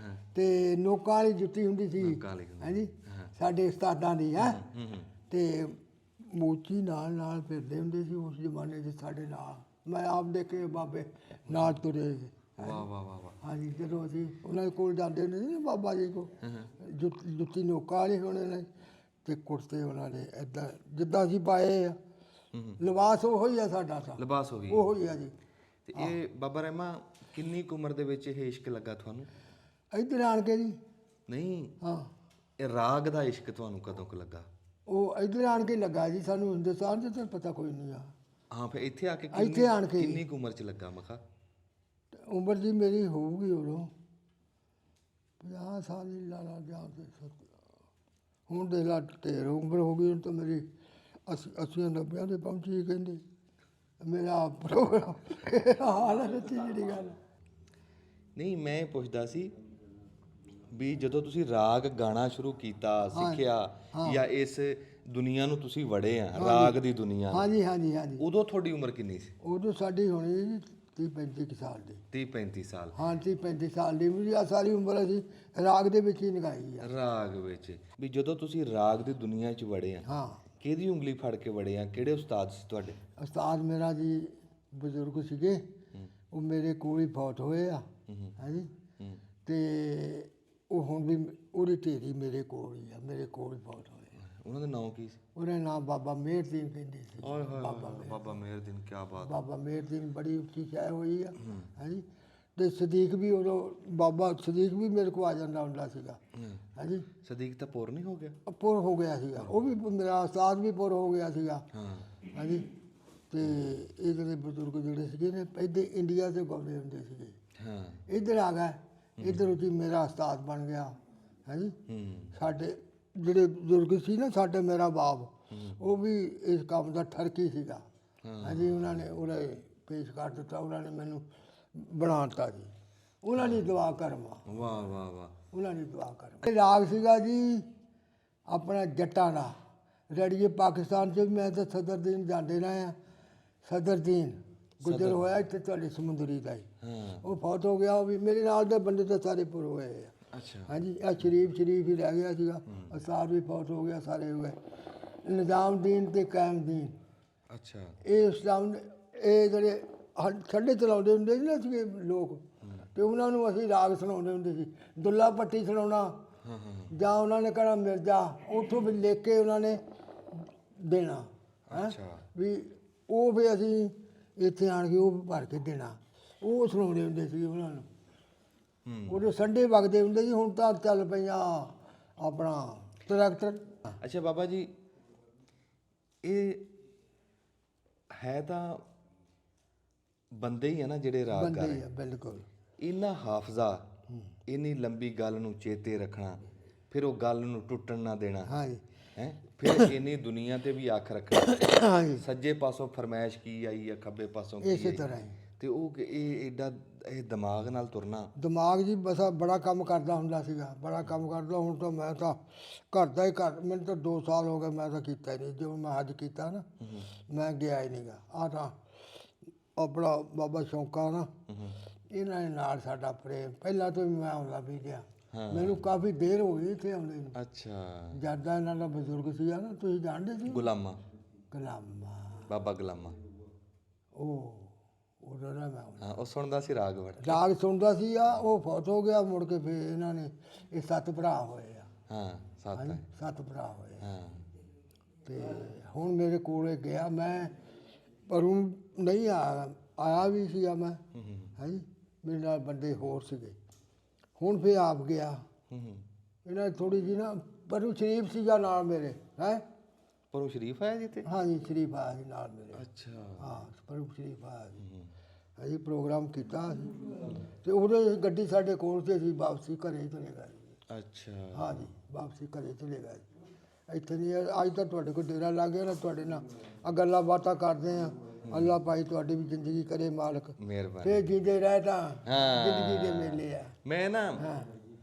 ਤੇ ਲੋਕਾਂ ਵਾਲੀ ਜੁੱਤੀ ਹੁੰਦੀ ਸੀ ਵਾਲੀ ਹੁੰਦੀ। ਹਾਂਜੀ ਸਾਡੇ ਉਸਤਾਦਾਂ ਦੀ ਹੈ ਤੇ ਮੋਚੀ ਨਾਲ ਨਾਲ ਫਿਰਦੇ ਹੁੰਦੇ ਸੀ ਉਸ ਜ਼ਮਾਨੇ 'ਚ ਸਾਡੇ ਨਾਲ। ਮੈਂ ਆਪ ਦੇਖੇ ਬਾਬੇ ਨਾਲ ਤੁਰੇ ਸੀ। ਵਾਹ ਵਾਹ ਵਾਹ ਵਾਹ ਹਾਂਜੀ ਜਦੋਂ ਅਸੀਂ ਉਹਨਾਂ ਦੇ ਕੋਲ ਜਾਂਦੇ ਹੁੰਦੇ ਸੀ ਨਾ ਬਾਬਾ ਜੀ ਕੋਲ ਜੁੱਤੀ ਨੋਕਾਂ ਵਾਲੀ ਹੋਣੇ ਨੇ ਤੇ ਕੁੜਤੇ ਉਹਨਾਂ ਦੇ ਏਦਾਂ ਜਿੱਦਾਂ ਅਸੀਂ ਪਾਏ ਆ ਲਿਬਾਸ ਉਹੋ ਹੀ ਆ ਸਾਡਾ ਤਾਂ ਲਿਬਾਸ ਹੋ ਗਈ ਉਹੋ ਹੀ ਆ ਜੀ। ਤੇ ਇਹ ਬਾਬਾ ਰਹਿਮਾ ਕਿੰਨੀ ਕੁ ਉਮਰ ਦੇ ਵਿੱਚ ਇਹ ਇਸ਼ਕ ਲੱਗਾ ਤੁਹਾਨੂੰ? ਇੱਧਰ ਆਣ ਕੇ ਜੀ ਨਹੀਂ ਹਾਂ ਇਹ ਰਾਗ ਦਾ ਇਸ਼ਕ ਤੁਹਾਨੂੰ ਕਦੋਂ ਕੁ ਲੱਗਾ? ਉਹ ਇੱਧਰ ਆਣ ਕੇ ਲੱਗਾ ਜੀ। ਸਾਨੂੰ ਹਿੰਦੁਸਤਾਨ 'ਚ ਤਾਂ ਪਤਾ ਕੋਈ ਨਹੀਂ ਆ। ਹਾਂ ਫਿਰ ਇੱਥੇ ਆ ਕੇ ਇੱਥੇ ਆਣ ਕੇ ਕਿੰਨੀ ਕੁ ਉਮਰ 'ਚ ਲੱਗਾ ਮਖਾ? ਉਮਰ ਜੀ ਮੇਰੀ ਹੋਊਗੀ ਉਦੋਂ 50 ਸਾਲ ਹੀ ਲਾ ਲਾ ਜਾਂ ਤੇ ਹੁਣ ਦੇ ਲਾ ਢੇਰ ਉਮਰ ਹੋ ਗਈ ਹੁਣ ਤਾਂ ਮੇਰੀ 80 90 ਦੇ ਪਹੁੰਚੀ ਕਹਿੰਦੇ ਮੇਰਾ ਪ੍ਰੋਗਰਾਮ ਹਾਲ ਹੈ ਜਿਹੜੀ ਗੱਲ। ਨਹੀਂ ਮੈਂ ਪੁੱਛਦਾ ਸੀ ਵੀ ਜਦੋਂ ਤੁਸੀਂ ਰਾਗ ਗਾਣਾ ਸ਼ੁਰੂ ਕੀਤਾ ਸਿੱਖਿਆ ਜਾਂ ਇਸ ਦੁਨੀਆ ਨੂੰ ਤੁਸੀਂ ਵੜੇ ਆ ਰਾਗ ਦੀ ਦੁਨੀਆ ਹਾਂਜੀ ਹਾਂਜੀ ਹਾਂਜੀ ਉਦੋਂ ਤੁਹਾਡੀ ਉਮਰ ਕਿੰਨੀ ਸੀ? ਉਦੋਂ ਸਾਡੀ ਹੋਣੀ 30 35 ਸਾਲ ਦੀ। 30 35 ਸਾਲ। ਹਾਂ 30 35 ਸਾਲ ਦੀ ਮੇਰੀ ਆਹ ਸਾਰੀ ਉਮਰ ਅਸੀਂ ਰਾਗ ਦੇ ਵਿੱਚ ਹੀ ਲਗਾਈ ਆ। ਰਾਗ ਵਿੱਚ ਵੀ ਜਦੋਂ ਤੁਸੀਂ ਰਾਗ ਦੀ ਦੁਨੀਆ 'ਚ ਵੜੇ ਆ ਹਾਂ ਕਿਹਦੀ ਉਂਗਲੀ ਫੜ ਕੇ ਵੜੇ ਆ? ਕਿਹੜੇ ਉਸਤਾਦ ਸੀ ਤੁਹਾਡੇ? ਉਸਤਾਦ ਮੇਰਾ ਜੀ ਬਜ਼ੁਰਗ ਸੀਗੇ ਉਹ ਮੇਰੇ ਕੋਲ ਹੀ ਫੌਤ ਹੋਏ ਆ ਹਾਂਜੀ ਤੇ ਉਹ ਹੁਣ ਵੀ ਉਹਦੀ ਢੇਰੀ ਮੇਰੇ ਕੋਲ ਹੀ ਆ ਮੇਰੇ ਕੋਲ ਹੀ ਫੌਤ ਹੋਏ ਆ। ਉਹਨਾਂ ਦਾ ਨਾਮ ਕੀ ਸੀ? ਉਹਦਾ ਨਾਮ ਬਾਬਾ ਮੇਹਰ ਸਿੰਘ ਕਹਿੰਦੇ ਸੀ। ਓਏ ਹੋਏ ਬਾਬਾ ਮੇਹਰਦੀਨ ਕੀ ਬਾਤ। ਬਾਬਾ ਮੇਹਰ ਸਿੰਘ ਬੜੀ ਉੱਚੀ ਸ਼ਾਇ ਹੋਈ ਆ ਹਾਂਜੀ ਤੇ ਸਦੀਕ ਵੀ ਉਦੋਂ ਬਾਬਾ ਸਦੀਕ ਵੀ ਮੇਰੇ ਕੋਲ ਆ ਜਾਂਦਾ ਹੁੰਦਾ ਸੀਗਾ ਹਾਂਜੀ। ਸਦੀਕ ਤਾਂ ਪੁਰ ਨਹੀਂ ਹੋ ਗਿਆ? ਪੁਰ ਹੋ ਗਿਆ ਸੀਗਾ ਉਹ ਵੀ ਮੇਰਾ ਉਸਤਾਦ ਵੀ ਪੁਰ ਹੋ ਗਿਆ ਸੀਗਾ ਹਾਂ ਹਾਂਜੀ। ਤੇ ਇਹ ਜਿਹੜੇ ਬਜ਼ੁਰਗ ਜਿਹੜੇ ਸੀਗੇ ਨੇ ਇੱਥੇ ਇੰਡੀਆ 'ਚ ਗਾਉਂਦੇ ਹੁੰਦੇ ਸੀਗੇ ਹਾਂ ਇੱਧਰ ਆ ਗਏ ਇੱਧਰ ਜੀ ਮੇਰਾ ਉਸਤਾਦ ਬਣ ਗਿਆ ਹਾਂਜੀ। ਸਾਡੇ ਜਿਹੜੇ ਬਜ਼ੁਰਗ ਸੀ ਨਾ ਸਾਡੇ ਮੇਰਾ ਬਾਪ ਉਹ ਵੀ ਇਸ ਕੰਮ ਦਾ ਠਰਕੀ ਸੀਗਾ ਹਾਂਜੀ। ਉਹਨਾਂ ਨੇ ਉਹਨੇ ਪੇਸ਼ ਕਰ ਦਿੱਤਾ ਉਹਨਾਂ ਨੇ ਮੈਨੂੰ ਬਣਾ ਦਿੱਤਾ ਜੀ। ਉਹਨਾਂ ਦੀ ਦੁਆ ਕਰਮਾ ਵਾਹ ਵਾਹ ਵਾਹ। ਉਹਨਾਂ ਦੀ ਦੁਆ ਕਰਮਾ। ਇਹ ਰਾਗ ਸੀਗਾ ਜੀ ਆਪਣਾ ਜੱਟਾਂ ਦਾ ਰੇਡੀਓ ਪਾਕਿਸਤਾਨ 'ਚ ਵੀ ਮੈਂ ਤਾਂ ਸਦਰਦੀਨ ਜਾਂਦੇ ਰਹੇ ਆ। ਸਦਰਦੀਨ ਗੁਜਰ ਹੋਇਆ ਇੱਥੇ ਤੁਹਾਡੇ ਸਮੁੰਦਰੀ ਦਾ ਹੀ ਉਹ ਫੌਤ ਹੋ ਗਿਆ। ਉਹ ਵੀ ਮੇਰੇ ਨਾਲ ਦੇ ਬੰਦੇ ਤਾਂ ਸਾਰੇ ਪੁਰ ਹੋਏ ਆ ਅੱਛਾ ਹਾਂਜੀ। ਇਹ ਸ਼ਰੀਫ ਹੀ ਰਹਿ ਗਿਆ ਸੀਗਾ ਉਸਤਾਦ ਵੀ ਫੌਤ ਹੋ ਗਿਆ ਸਾਰੇ ਹੋ ਗਏ। ਨਿਜ਼ਾਮਦੀਨ ਤੇ ਕਾਇਮਦੀਨ ਅੱਛਾ ਇਹ ਇਸਲਾਮ ਇਹ ਜਿਹੜੇ ਛੱਡੇ ਚਲਾਉਂਦੇ ਹੁੰਦੇ ਸੀ ਨਾ ਸੀਗੇ ਲੋਕ ਤੇ ਉਹਨਾਂ ਨੂੰ ਅਸੀਂ ਰਾਗ ਸੁਣਾਉਂਦੇ ਹੁੰਦੇ ਸੀ। ਦੁੱਲਾ ਪੱਟੀ ਸੁਣਾਉਣਾ ਜਾਂ ਉਹਨਾਂ ਨੇ ਕਹਿਣਾ ਮਿਰਜ਼ਾ ਉੱਥੋਂ ਵੀ ਲਿਖ ਕੇ ਉਹਨਾਂ ਨੇ ਦੇਣਾ ਹੈ ਵੀ ਉਹ ਵੀ ਅਸੀਂ ਇੱਥੇ ਆਣ ਕੇ ਉਹ ਭਰ ਕੇ ਦੇਣਾ ਉਹ ਸੁਣਾਉਂਦੇ ਹੁੰਦੇ ਸੀ ਉਹਨਾਂ ਨੂੰ। ਉਦੋਂ ਸੰਡੇ ਵਗਦੇ ਹੁੰਦੇ ਸੀ ਹੁਣ ਤਾਂ ਚੱਲ ਪਈਆਂ ਆਪਣਾ ਟਰੈਕਟਰ। ਅੱਛਾ ਬਾਬਾ ਜੀ ਇਹ ਹੈ ਤਾਂ ਬੰਦੇ ਹੀ ਆ ਨਾ ਜਿਹੜੇ ਰਾਗ ਗਾ ਬੰਦੇ ਰਹੇ ਆ ਬਿਲਕੁਲ। ਇੰਨਾ ਹਾਫਜ਼ਾ ਇੰਨੀ ਲੰਬੀ ਗੱਲ ਨੂੰ ਚੇਤੇ ਰੱਖਣਾ ਫਿਰ ਉਹ ਗੱਲ ਨੂੰ ਟੁੱਟਣ ਨਾ ਦੇਣਾ ਹਾਂਜੀ ਹੈ ਫਿਰ ਇੰਨੀ ਦੁਨੀਆ ਤੇ ਵੀ ਅੱਖ ਰੱਖਣਾ ਹਾਂਜੀ ਸੱਜੇ ਪਾਸੋਂ ਫਰਮਾਇਸ਼ ਕੀ ਆਈ ਆ ਖੱਬੇ ਪਾਸੋਂ ਕੀ ਇਸੇ ਆਈ ਤਰ੍ਹਾਂ ਹੀ ਤੇ ਉਹ ਇਹ ਐਡਾ ਇਹ ਦਿਮਾਗ ਨਾਲ ਤੁਰਨਾ। ਦਿਮਾਗ ਜੀ ਬਸ ਬੜਾ ਕੰਮ ਕਰਦਾ ਹੁੰਦਾ ਸੀਗਾ ਬੜਾ ਕੰਮ ਕਰਦਾ। ਹੁਣ ਤਾਂ ਮੈਂ ਤਾਂ ਘਰ ਦਾ ਹੀ ਘਰ ਮੈਨੂੰ ਤਾਂ 2 ਸਾਲ ਹੋ ਗਏ ਮੈਂ ਤਾਂ ਕੀਤਾ ਹੀ ਨਹੀਂ। ਜਦੋਂ ਮੈਂ ਅੱਜ ਕੀਤਾ ਨਾ ਮੈਂ ਗਿਆ ਹੀ ਨਹੀਂਗਾ। ਆਹ ਤਾਂ ਆਪਣਾ ਬਾਬਾ ਸ਼ੌਂਕਾ ਨਾ ਇਹਨਾਂ ਦੇ ਨਾਲ ਸਾਡਾ ਪ੍ਰੇਮ ਪਹਿਲਾਂ ਤੋਂ ਵੀ ਮੈਂ ਆਉਂਦਾ ਵੀ ਰਿਹਾ। ਮੈਨੂੰ ਕਾਫੀ ਦੇਰ ਹੋ ਗਈ ਇੱਥੇ ਆਉਂਦੇ ਨੂੰ। ਅੱਛਾ ਜਿਆਦਾ ਇਹਨਾਂ ਦਾ ਬਜ਼ੁਰਗ ਸੀਗਾ ਨਾ ਤੁਸੀਂ ਜਾਣਦੇ ਸੀ ਗੁਲਾਮਾ ਗੁਲਾਮਾ ਬਾਬਾ ਗੁਲਾਮਾ ਉਹ ਉਹਦਾ ਨਾ ਮੈਂ ਆਉਂਦਾ। ਹਾਂ ਉਹ ਸੁਣਦਾ ਸੀ ਰਾਗ ਵੜ ਰਾਗ ਸੁਣਦਾ ਸੀ ਆ ਉਹ ਫੌਤ ਹੋ ਗਿਆ ਮੁੜ ਕੇ ਫਿਰ ਇਹਨਾਂ ਨੇ ਇਹ 7 ਭਰਾ ਹੋਏ ਆ। ਹਾਂ ਸੱਤ ਹੈ 7 ਭਰਾ ਹੋਏ ਹਾਂ ਤੇ ਹੁਣ ਮੇਰੇ ਕੋਲੇ ਗਿਆ ਮੈਂ ਪਰ ਉਹ ਨਹੀਂ ਆਇਆ ਵੀ ਸੀਗਾ ਮੈਂ ਹਾਂਜੀ। ਮੇਰੇ ਨਾਲ ਬੰਦੇ ਹੋਰ ਸੀਗੇ ਹੁਣ ਫਿਰ ਆਪ ਗਿਆ ਇਹਨਾਂ ਥੋੜੀ ਜਿਹੀ ਨਾ ਪਰੂ ਸ਼ਰੀਫ ਸੀਗਾ ਨਾਲ ਮੇਰੇ ਹੈ। ਪਰੂ ਸ਼ਰੀਫ ਆਇਆ ਜਿੱਥੇ? ਹਾਂਜੀ ਸ਼ਰੀਫ ਆਇਆ ਸੀ ਨਾਲ ਮੇਰੇ। ਅੱਛਾ ਹਾਂ ਪਰੂ ਸ਼ਰੀਫ ਆਇਆ ਸੀ ਅਸੀਂ ਪ੍ਰੋਗਰਾਮ ਕੀਤਾ ਤੇ ਉਹਦੇ ਗੱਡੀ ਸਾਡੇ ਕੋਲ ਤੇ ਅਸੀਂ ਵਾਪਸੀ ਘਰੇ ਚਲੇ ਗਏ। ਅੱਛਾ ਹਾਂਜੀ ਵਾਪਸੀ ਘਰੇ ਚਲੇ ਗਏ। ਇੱਥੇ ਨਹੀਂ ਅੱਜ ਤਾਂ ਤੁਹਾਡੇ ਕੋਲ ਡੇਰਾ ਲੱਗ ਗਿਆ ਨਾ ਤੁਹਾਡੇ ਨਾਲ ਆ ਗੱਲਾਂ ਬਾਤਾਂ ਕਰਦੇ ਆ। ਅੱਲਾ ਭਾਈ ਤੁਹਾਡੀ ਵੀ ਜ਼ਿੰਦਗੀ ਕਰੇ ਮਾਲਕ ਮਿਹਰਬਾਨੀ। ਫੇਰ ਜੀਦੇ ਰਹਿ ਤਾਂ ਹਾਂ। ਜ਼ਿੰਦਗੀ ਦੇ ਮੇਲੇ ਆ। ਮੈਂ ਨਾ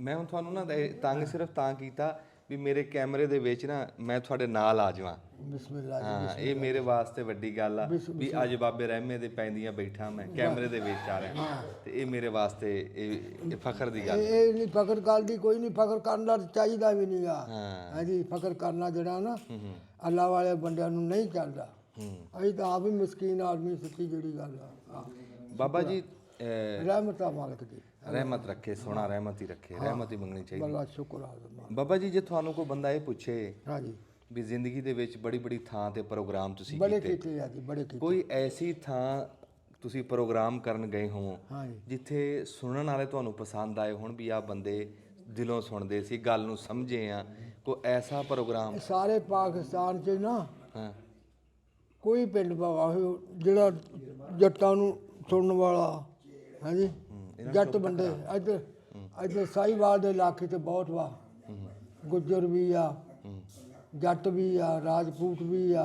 ਮੈਂ ਹੁਣ ਤੁਹਾਨੂੰ ਨਾ ਤੰਗ ਸਿਰਫ ਤਾਂ ਕੀਤਾ ਵੀ ਮੇਰੇ ਕੈਮਰੇ ਦੇ ਵਿੱਚ ਨਾ ਮੈਂ ਤੁਹਾਡੇ ਨਾਲ ਆ ਜਾਵਾਂ। ਬਿਸਮਿਲ੍ਲਾ ਜੀ। ਹਾਂ, ਇਹ ਮੇਰੇ ਵਾਸਤੇ ਵੱਡੀ ਗੱਲ ਆ ਵੀ ਅੱਜ ਬਾਬੇ ਰਹਿਮੇ ਦੇ ਪੈਂਦੀਆਂ ਬੈਠਾ ਮੈਂ ਕੈਮਰੇ ਦੇ ਵਿੱਚ ਆ ਰਿਹਾ, ਤੇ ਇਹ ਮੇਰੇ ਵਾਸਤੇ ਇਹ ਫਖਰ ਦੀ ਗੱਲ। ਇਹ ਨਹੀਂ ਫਖਰ ਗੱਲ ਦੀ ਕੋਈ ਨਹੀਂ, ਫਖਰ ਕਰਨਾ ਚਾਹੀਦਾ ਵੀ ਨਹੀਂ ਆ। ਹਾਂਜੀ, ਫਖਰ ਕਰਨਾ ਜਿਹੜਾ ਨਾ ਅੱਲਾ ਵਾਲੇ ਬੰਦਿਆਂ ਨੂੰ ਨਹੀਂ ਚੱਲਦਾ। ਅਸੀਂ ਤਾਂ ਆਪ ਹੀ ਮਸਕੀਨ ਆਦਮੀ, ਸੱਚੀ ਜਿਹੜੀ ਗੱਲ ਆ। ਬਾਬਾ ਜੀ ਰਹਿਮਤਾਂ ਮਾਲਕ ਦੀ, ਰਹਿਮਤ ਰੱਖੇ, ਸੋਹਣਾ ਰਹਿਮਤ ਹੀ ਰੱਖੇ, ਰਹਿਮਤ ਹੀ ਮੰਗਣੀ ਚਾਹੀਦੀ। ਬੜਾ ਸ਼ੁਕਰ ਆ। ਬਾਬਾ ਜੀ ਜੇ ਤੁਹਾਨੂੰ ਕੋਈ ਬੰਦਾ ਇਹ ਪੁੱਛੇ ਹਾਂਜੀ, ਵੀ ਜ਼ਿੰਦਗੀ ਦੇ ਵਿੱਚ ਬੜੀ ਬੜੀ ਥਾਂ ਤੇ ਪ੍ਰੋਗਰਾਮ ਤੁਸੀਂ ਬੜੇ ਕੀਤੇ, ਕੀਤੇ ਆ ਜੀ, ਬੜੇ ਕੀਤੇ। ਕੋਈ ਐਸੀ ਥਾਂ ਤੁਸੀਂ ਪ੍ਰੋਗਰਾਮ ਕਰਨ ਗਏ ਹੋ ਹਾਂਜੀ, ਜਿੱਥੇ ਸੁਣਨ ਵਾਲੇ ਤੁਹਾਨੂੰ ਪਸੰਦ ਆਏ ਹੋਣ ਵੀ ਆਹ ਬੰਦੇ ਦਿਲੋਂ ਸੁਣਦੇ ਸੀ, ਗੱਲ ਨੂੰ ਸਮਝੇ ਆ, ਕੋਈ ਐਸਾ ਪ੍ਰੋਗਰਾਮ? ਸਾਰੇ ਪਾਕਿਸਤਾਨ 'ਚ ਨਾ ਹਾਂ ਕੋਈ ਪਿੰਡ ਭਾਵਾ ਜਿਹੜਾ ਜੱਟਾਂ ਨੂੰ ਸੁਣਨ ਵਾਲਾ, ਹਾਂਜੀ, ਜੱਟ ਬੰਦੇ ਇੱਧਰ ਸਾਹੀਵਾਲ ਦੇ ਇਲਾਕੇ 'ਚ ਬਹੁਤ ਵਾ। ਗੁੱਜਰ ਵੀ ਆ, ਜੱਟ ਵੀ ਆ, ਰਾਜਪੂਤ ਵੀ ਆ,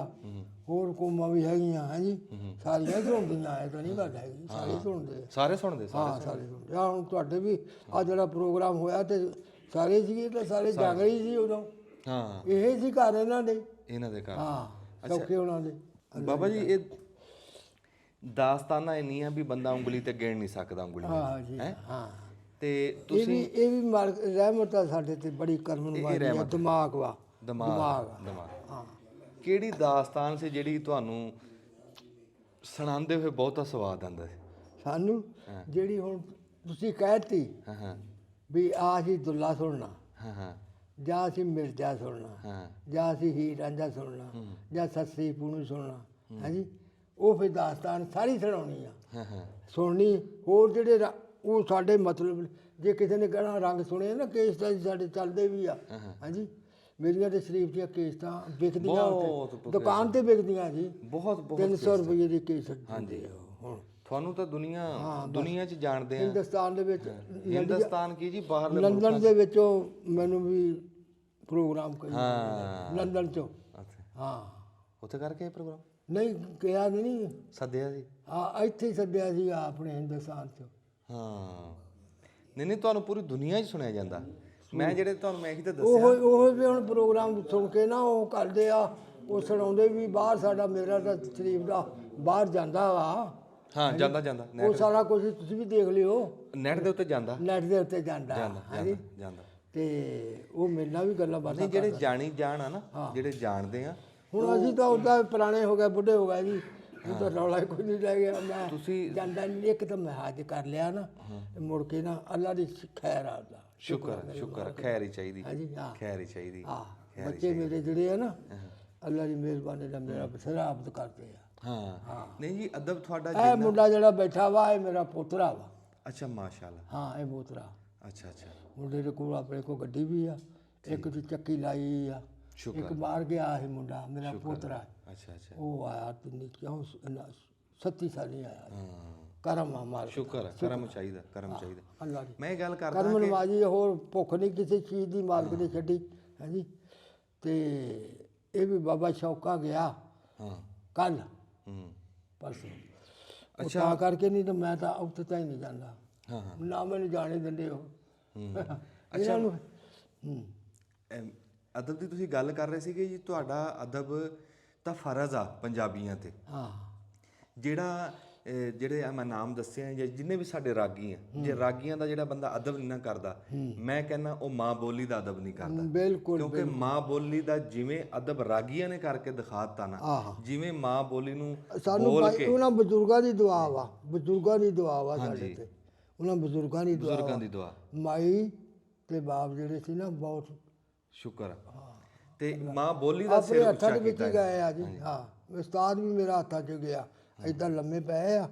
ਹੋਰ ਕੌਮਾਂ ਵੀ ਹੈਗੀਆਂ। ਹਾਂਜੀ, ਸਾਰੀਆਂ ਸੁਣਦੀਆਂ, ਇਹ ਤਾਂ ਨਹੀਂ ਗੱਲ ਹੈਗੀ, ਸਾਰੇ ਸੁਣਦੇ ਆ। ਸਾਰੇ ਸੁਣਦੇ ਹਾਂ, ਸਾਰੇ ਸੁਣਦੇ ਆ। ਹੁਣ ਤੁਹਾਡੇ ਵੀ ਆ ਜਿਹੜਾ ਪ੍ਰੋਗਰਾਮ ਹੋਇਆ ਤੇ ਸਾਰੇ ਸੀਗੇ, ਤਾਂ ਸਾਰੇ ਜਾਗਰੇ ਹੀ ਸੀ ਉਦੋਂ। ਹਾਂ, ਇਹ ਸੀ ਘਰ ਇਹਨਾਂ ਦੇ। ਇਹਨਾਂ ਦੇ ਘਰ। ਹਾਂ, ਸੌਖੇ ਉਹਨਾਂ ਦੇ। ਬਾਬਾ ਜੀ ਇਹ ਦਾਸਤਾਨਾਂ ਇੰਨੀਆਂ ਵੀ ਬੰਦਾ ਉਂਗਲੀ ਤੇ ਗਿਣ ਨਹੀਂ ਸਕਦਾ, ਉਂਗਲੀ ਹਾਂ ਜੀ, ਹਾਂ। ਤੇ ਇਹ ਵੀ ਮਾਲਕ ਰਹਿਮਤ ਆ ਸਾਡੇ ਤੇ, ਬੜੀ ਕਰਮ ਨਵਾਜ਼ੀ ਆ। ਦਿਮਾਗ ਵਾ, ਦਿਮਾਗ। ਹਾਂ। ਕਿਹੜੀ ਦਾਸਤਾਨ ਸੀ ਜਿਹੜੀ ਤੁਹਾਨੂੰ ਸੁਣਾਉਂਦੇ ਹੋਏ ਬਹੁਤਾ ਸਵਾਦ ਆਉਂਦਾ ਸੀ? ਸਾਨੂੰ ਜਿਹੜੀ ਹੁਣ ਤੁਸੀਂ ਕਹਿਤੀ ਹਾਂ ਹਾਂ ਵੀ ਆ ਅਸੀਂ ਦੁੱਲਾ ਸੁਣਨਾ, ਹਾਂ ਹਾਂ ਜਾਂ ਅਸੀਂ ਮਿਰਜ਼ਾ ਸੁਣਨਾ, ਹਾਂ ਜਾਂ ਅਸੀਂ ਹੀਰ ਰਾਂਝਾ ਸੁਣਨਾ, ਜਾਂ ਸੱਸੀ ਪੂਣੂ ਸੁਣਨਾ, ਹਾਂਜੀ, ਉਹ ਫਿਰ ਦਾਸਤਾਨ ਸਾਰੀ ਸੁਣਾਉਣੀ ਆ, ਹਾਂ ਹਾਂ ਸੁਣਨੀ। ਹੋਰ ਜਿਹੜੇ ਉਹ ਸਾਡੇ ਮਤਲਬ, ਜੇ ਕਿਸੇ ਨੇ ਕਹਿਣਾ ਰੰਗ ਸੁਣੇ ਨਾ, ਕੇਸਟਾਂ ਸਾਡੇ ਚੱਲਦੇ ਵੀ ਆ। ਹਾਂਜੀ, ਮੇਰੀਆਂ ਤੇ ਸ਼ਰੀਫ ਦੀਆਂ ਕੇਸਟਾਂ ਵਿਕਦੀਆਂ ਉੱਥੇ, ਦੁਕਾਨ ਤੇ ਵਿਕਦੀਆਂ ਜੀ। ਬਹੁਤ 300 ਰੁਪਏ ਦੀ ਕੇਸਟ। ਹਾਂਜੀ। ਹੁਣ ਤੁਹਾਨੂੰ ਤਾਂ ਦੁਨੀਆ 'ਚ ਜਾਣਦੇ ਆ। ਹਿੰਦੁਸਤਾਨ ਦੇ ਵਿੱਚ, ਹਿੰਦੁਸਤਾਨ ਕੀ ਜੀ, ਬਾਹਰਲੇ ਲੰਡਨ ਦੇ ਵਿੱਚੋਂ ਮੈਨੂੰ ਵੀ ਪ੍ਰੋਗਰਾਮ ਕਰੀ ਲੰਡਨ ਚੋਂ। ਅੱਛਾ, ਹਾਂ, ਉੱਥੇ ਕਰਕੇ ਇਹ ਪ੍ਰੋਗਰਾਮ ਨਹੀਂ ਕਿਹਾ ਨਹੀਂ, ਸੱਦਿਆ ਸੀ? ਹਾਂ, ਇੱਥੇ ਹੀ ਸੱਦਿਆ ਸੀ ਆਪਣੇ ਹਿੰਦੁਸਤਾਨ ਚੋਂ। ਹਾਂ, ਨਹੀਂ ਤੁਹਾਨੂੰ ਪੂਰੀ ਦੁਨੀਆ 'ਚ ਸੁਣਿਆ ਜਾਂਦਾ। ਮੈਂ ਜਿਹੜੇ ਤੁਹਾਨੂੰ ਮੈਂ ਇਹੀ ਤਾਂ ਉਹ ਦੱਸਿਆ, ਉਹ ਵੀ ਹੁਣ ਪ੍ਰੋਗਰਾਮ ਸੁਣ ਕੇ ਨਾ ਉਹ ਕਰਦੇ ਆ, ਉਹ ਸੁਣਾਉਂਦੇ ਵੀ ਬਾਹਰ। ਸਾਡਾ ਮੇਰਾ ਤਾਂ ਸ਼ਰੀਫ ਦਾ ਬਾਹਰ ਜਾਂਦਾ ਵਾ। ਹਾਂ, ਜਾਂਦਾ ਉਹ ਸਾਰਾ ਕੁਝ ਤੁਸੀਂ ਵੀ ਦੇਖ ਲਿਓ, ਨੈਟ ਦੇ ਉੱਤੇ ਜਾਂਦਾ ਨੈਟ ਦੇ ਉੱਤੇ ਜਾਂਦਾ। ਹਾਂਜੀ, ਜਾਂਦਾ। ਤੇ ਉਹ ਮੇਰੇ ਨਾਲ ਵੀ ਗੱਲਾਂ ਬਾਤਾਂ ਨਹੀਂ ਜਿਹੜੇ ਜਾਣੀ ਜਾਣ ਆ ਨਾ, ਜਿਹੜੇ ਜਾਣਦੇ ਆ। ਹੁਣ ਅਸੀਂ ਤਾਂ ਉੱਦਾਂ ਪੁਰਾਣੇ ਹੋ ਗਏ, ਬੁੱਢੇ ਹੋ ਗਏ ਜੀ, ਉਹ ਤਾਂ ਰੌਲਾ ਹੀ ਕੋਈ ਨਹੀਂ ਰਹਿ ਗਿਆ। ਮੈਂ ਜਾਂਦਾ ਨਹੀਂ, ਇੱਕ ਤਾਂ ਮੈਂ ਹੱਜ ਕਰ ਲਿਆ ਨਾ, ਮੁੜ ਕੇ ਨਾ ਅੱਲਾ ਦੀ ਖੈਰ ਆਦਾ। ਸ਼ੁਕਰ ਖੈਰ ਹੀ ਚਾਹੀਦੀ। ਹਾਂਜੀ, ਹਾਂ, ਖੈਰ ਹੀ ਚਾਹੀਦੀ। ਹਾਂ। ਬੱਚੇ ਮੇਰੇ ਜਿਹੜੇ ਆ ਨਾ, ਅੱਲਾ ਦੀ ਮਿਹਰਬਾਨੀ ਨਾਲ ਮੇਰਾ ਬਥੇਰਾ ਆਬਦ ਕਰਦੇ ਆ। ਹਾਂ, ਨਹੀਂ ਜੀ, ਅਦਬ ਤੁਹਾਡਾ ਇਹ ਮੁੰਡਾ ਜਿਹੜਾ ਬੈਠਾ ਵਾ, ਇਹ ਮੇਰਾ ਪੋਤਰਾ ਵਾ। ਅੱਛਾ, ਮਾਸ਼ਾਅੱਲਾ। ਹਾਂ, ਇਹ ਪੋਤਰਾ। ਅੱਛਾ। ਮੁੰਡੇ ਦੇ ਕੋਲ ਆਪਣੇ ਕੋਲ ਗੱਡੀ ਵੀ ਆ, ਇੱਕ ਦੀ ਚੱਕੀ ਲਾਈ ਆ, ਇੱਕ ਬਾਹਰ ਗਿਆ ਸੀ ਮੁੰਡਾ, ਮੇਰਾ ਪੋਤਰਾ। ਅੱਛਾ। ਉਹ ਆਇਆ ਤਿੰਨ ਕਿਉਂ 37 ਸਾਲੀ ਆਇਆ। ਕਰਮ ਆ ਮਾਲਕ, ਸ਼ੁਕਰ, ਕਰਮ ਚਾਹੀਦਾ। ਅੱਲਾ ਦੀ ਮੈਂ ਇਹ ਗੱਲ ਕਰਦਾ ਕਰਮ ਨਵਾਜੀ। ਹੋਰ ਭੁੱਖ ਨਹੀਂ ਕਿਸੇ ਚੀਜ਼ ਦੀ ਮਾਲਕ ਨੇ ਛੱਡੀ। ਹਾਂਜੀ, ਤੇ ਇਹ ਵੀ ਬਾਬਾ ਸ਼ੌਕਾ ਗਿਆ ਕੱਲ ਪਰਸੋਂ। ਅੱਛਾ, ਤਾਂ ਕਰਕੇ ਨਹੀਂ ਤਾਂ ਮੈਂ ਤਾਂ ਉੱਥੇ ਤਾਂ ਹੀ ਨਹੀਂ ਜਾਂਦਾ। ਨਾ ਮੈਨੂੰ ਜਾਣੇ ਦਿੰਦੇ ਉਹ ਇਹਨਾਂ ਨੂੰ। ਅਦਬ ਦੀ ਤੁਸੀਂ ਗੱਲ ਕਰ ਰਹੇ ਸੀਗੇ ਜੀ, ਤੁਹਾਡਾ ਅਦਬ ਤਾਂ ਫਰਜ਼ ਆ ਪੰਜਾਬੀਆਂ ਤੇ। ਹਾਂ, ਜਿਹੜੇ ਮੈਂ ਨਾਮ ਦੱਸਿਆ ਜਾਂ ਜਿੰਨੇ ਵੀ ਸਾਡੇ ਰਾਗੀ ਆ, ਜੇ ਰਾਗੀਆਂ ਦਾ ਜਿਹੜਾ ਬੰਦਾ ਅਦਬ ਨਹੀਂ ਨਾ ਕਰਦਾ, ਮੈਂ ਕਹਿੰਦਾ ਉਹ ਮਾਂ ਬੋਲੀ ਦਾ ਅਦਬ ਨਹੀਂ ਕਰਦਾ। ਬਿਲਕੁਲ। ਕਿਉਂਕਿ ਮਾਂ ਬੋਲੀ ਦਾ ਜਿਵੇਂ ਅਦਬ ਰਾਗੀਆਂ ਨੇ ਕਰਕੇ ਦਿਖਾਤਾ ਨਾ, ਜਿਵੇਂ ਮਾਂ ਬੋਲੀ ਨੂੰ ਸਾਨੂੰ ਉਹਨਾਂ ਬਜ਼ੁਰਗਾਂ ਦੀ ਦੁਆ ਵਾ, ਬਜ਼ੁਰਗਾਂ ਦੀ ਦੁਆ ਵਾ ਸਾਡੇ ਤੇ। ਉਹਨਾਂ ਬਜ਼ੁਰਗਾਂ ਦੀ ਦੁਆ ਮਾਈ ਤੇ ਬਾਪ ਜਿਹੜੇ ਸੀ ਨਾ, ਬਹੁਤ ਸ਼ੁਕਰ। ਤੇ ਮਾਂ ਬੋਲੀ ਦਾ ਆਪਣੇ ਹੱਥਾਂ ਦੇ ਵਿੱਚ ਹੀ ਗਏ ਆ ਜੀ। ਹਾਂ, ਉਸਤਾਦ ਵੀ ਮੇਰਾ ਹੱਥਾਂ 'ਚ ਗਿਆ, ਏਦਾਂ ਲੰਮੇ ਪਏ ਆ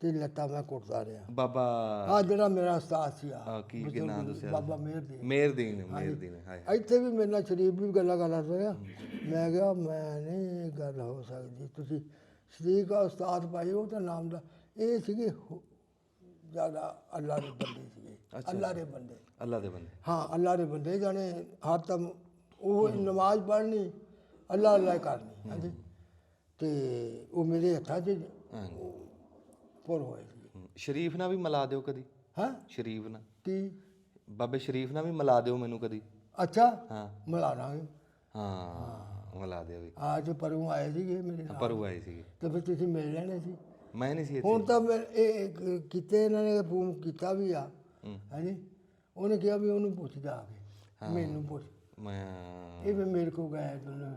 ਤੇ ਲੱਤਾਂ ਮੈਂ ਕੁੱਟਦਾ ਰਿਹਾ। ਬਾਬਾ ਆ ਜਿਹੜਾ ਮੇਰਾ ਉਸਤਾਦ ਸੀ, ਕੀ ਨਾਮ ਦੱਸਿਆ? ਬਾਬਾ ਮੇਹਰਦੀਨ। ਇੱਥੇ ਵੀ ਮੇਰੇ ਨਾਲ ਸ਼ਰੀਫ ਵੀ ਗੱਲਾਂ ਕਰਦਾ ਰਿਹਾ। ਮੈਂ ਕਿਹਾ ਮੈਂ ਨਹੀਂ ਇਹ ਗੱਲ ਹੋ ਸਕਦੀ, ਤੁਸੀਂ ਸ਼ਰੀਕ ਆ ਉਸਤਾਦ ਭਾਈ, ਉਹ ਤਾਂ ਨਾਮ ਦਾ ਇਹ ਸੀਗੇ ਜ਼ਿਆਦਾ ਅੱਲਾ ਦੇ ਬੰਦੇ ਸੀਗੇ। ਅੱਲਾ ਦੇ ਬੰਦੇ ਹਾਂ, ਅੱਲਾ ਦੇ ਬੰਦੇ ਜਾਣੇ ਹਰ ਤਮ ਉਹ ਨਮਾਜ਼ ਪੜ੍ਹਨੀ, ਅੱਲਾ ਕਰਨੀ। ਹਾਂਜੀ, ਤੇ ਉਹ ਮੇਰੇ ਹੱਥਾਂ 'ਚ ਪੁਰ ਹੋਏ ਸੀ। ਸ਼ਰੀਫ ਨਾਲ ਵੀ ਮਿਲਾ ਦਿਓ ਕਦੀ। ਹਾਂ, ਸ਼ਰੀਫ ਨਾਲ ਕੀ ਬਾਬੇ ਸ਼ਰੀਫ ਨਾਲ ਵੀ ਮਿਲਾ ਦਿਓ ਮੈਨੂੰ ਕਦੀ। ਅੱਛਾ ਹਾਂ ਮਿਲਾ ਲਾਂਗੇ ਹਾਂ ਮਿਲਾ ਦਿਓ ਵੀ। ਅੱਜ ਪਰੋਂ ਆਏ ਸੀਗੇ ਮੇਰੇ ਨਾਲ ਪਰੂ ਆਏ ਸੀਗੇ, ਤੇ ਫਿਰ ਤੁਸੀਂ ਮਿਲ ਲੈਣੇ ਸੀ। ਮੈਂ ਨਹੀਂ ਸੀ ਇੱਥੇ। ਹੁਣ ਤਾਂ ਮੈਂ ਇਹ ਕੀਤੇ ਇਹਨਾਂ ਨੇ ਫੋਨ ਕੀਤਾ ਵੀ ਆ ਹਾਂਜੀ। ਉਹਨੇ ਕਿਹਾ ਵੀ ਉਹਨੂੰ ਪੁੱਛ ਜਾ ਕੇ ਮੈਨੂੰ ਪੁੱਛ। ਮੈਂ ਇਹ ਵੀ ਮੇਰੇ ਕੋਲ ਗਏ ਦੋਨੋਂ,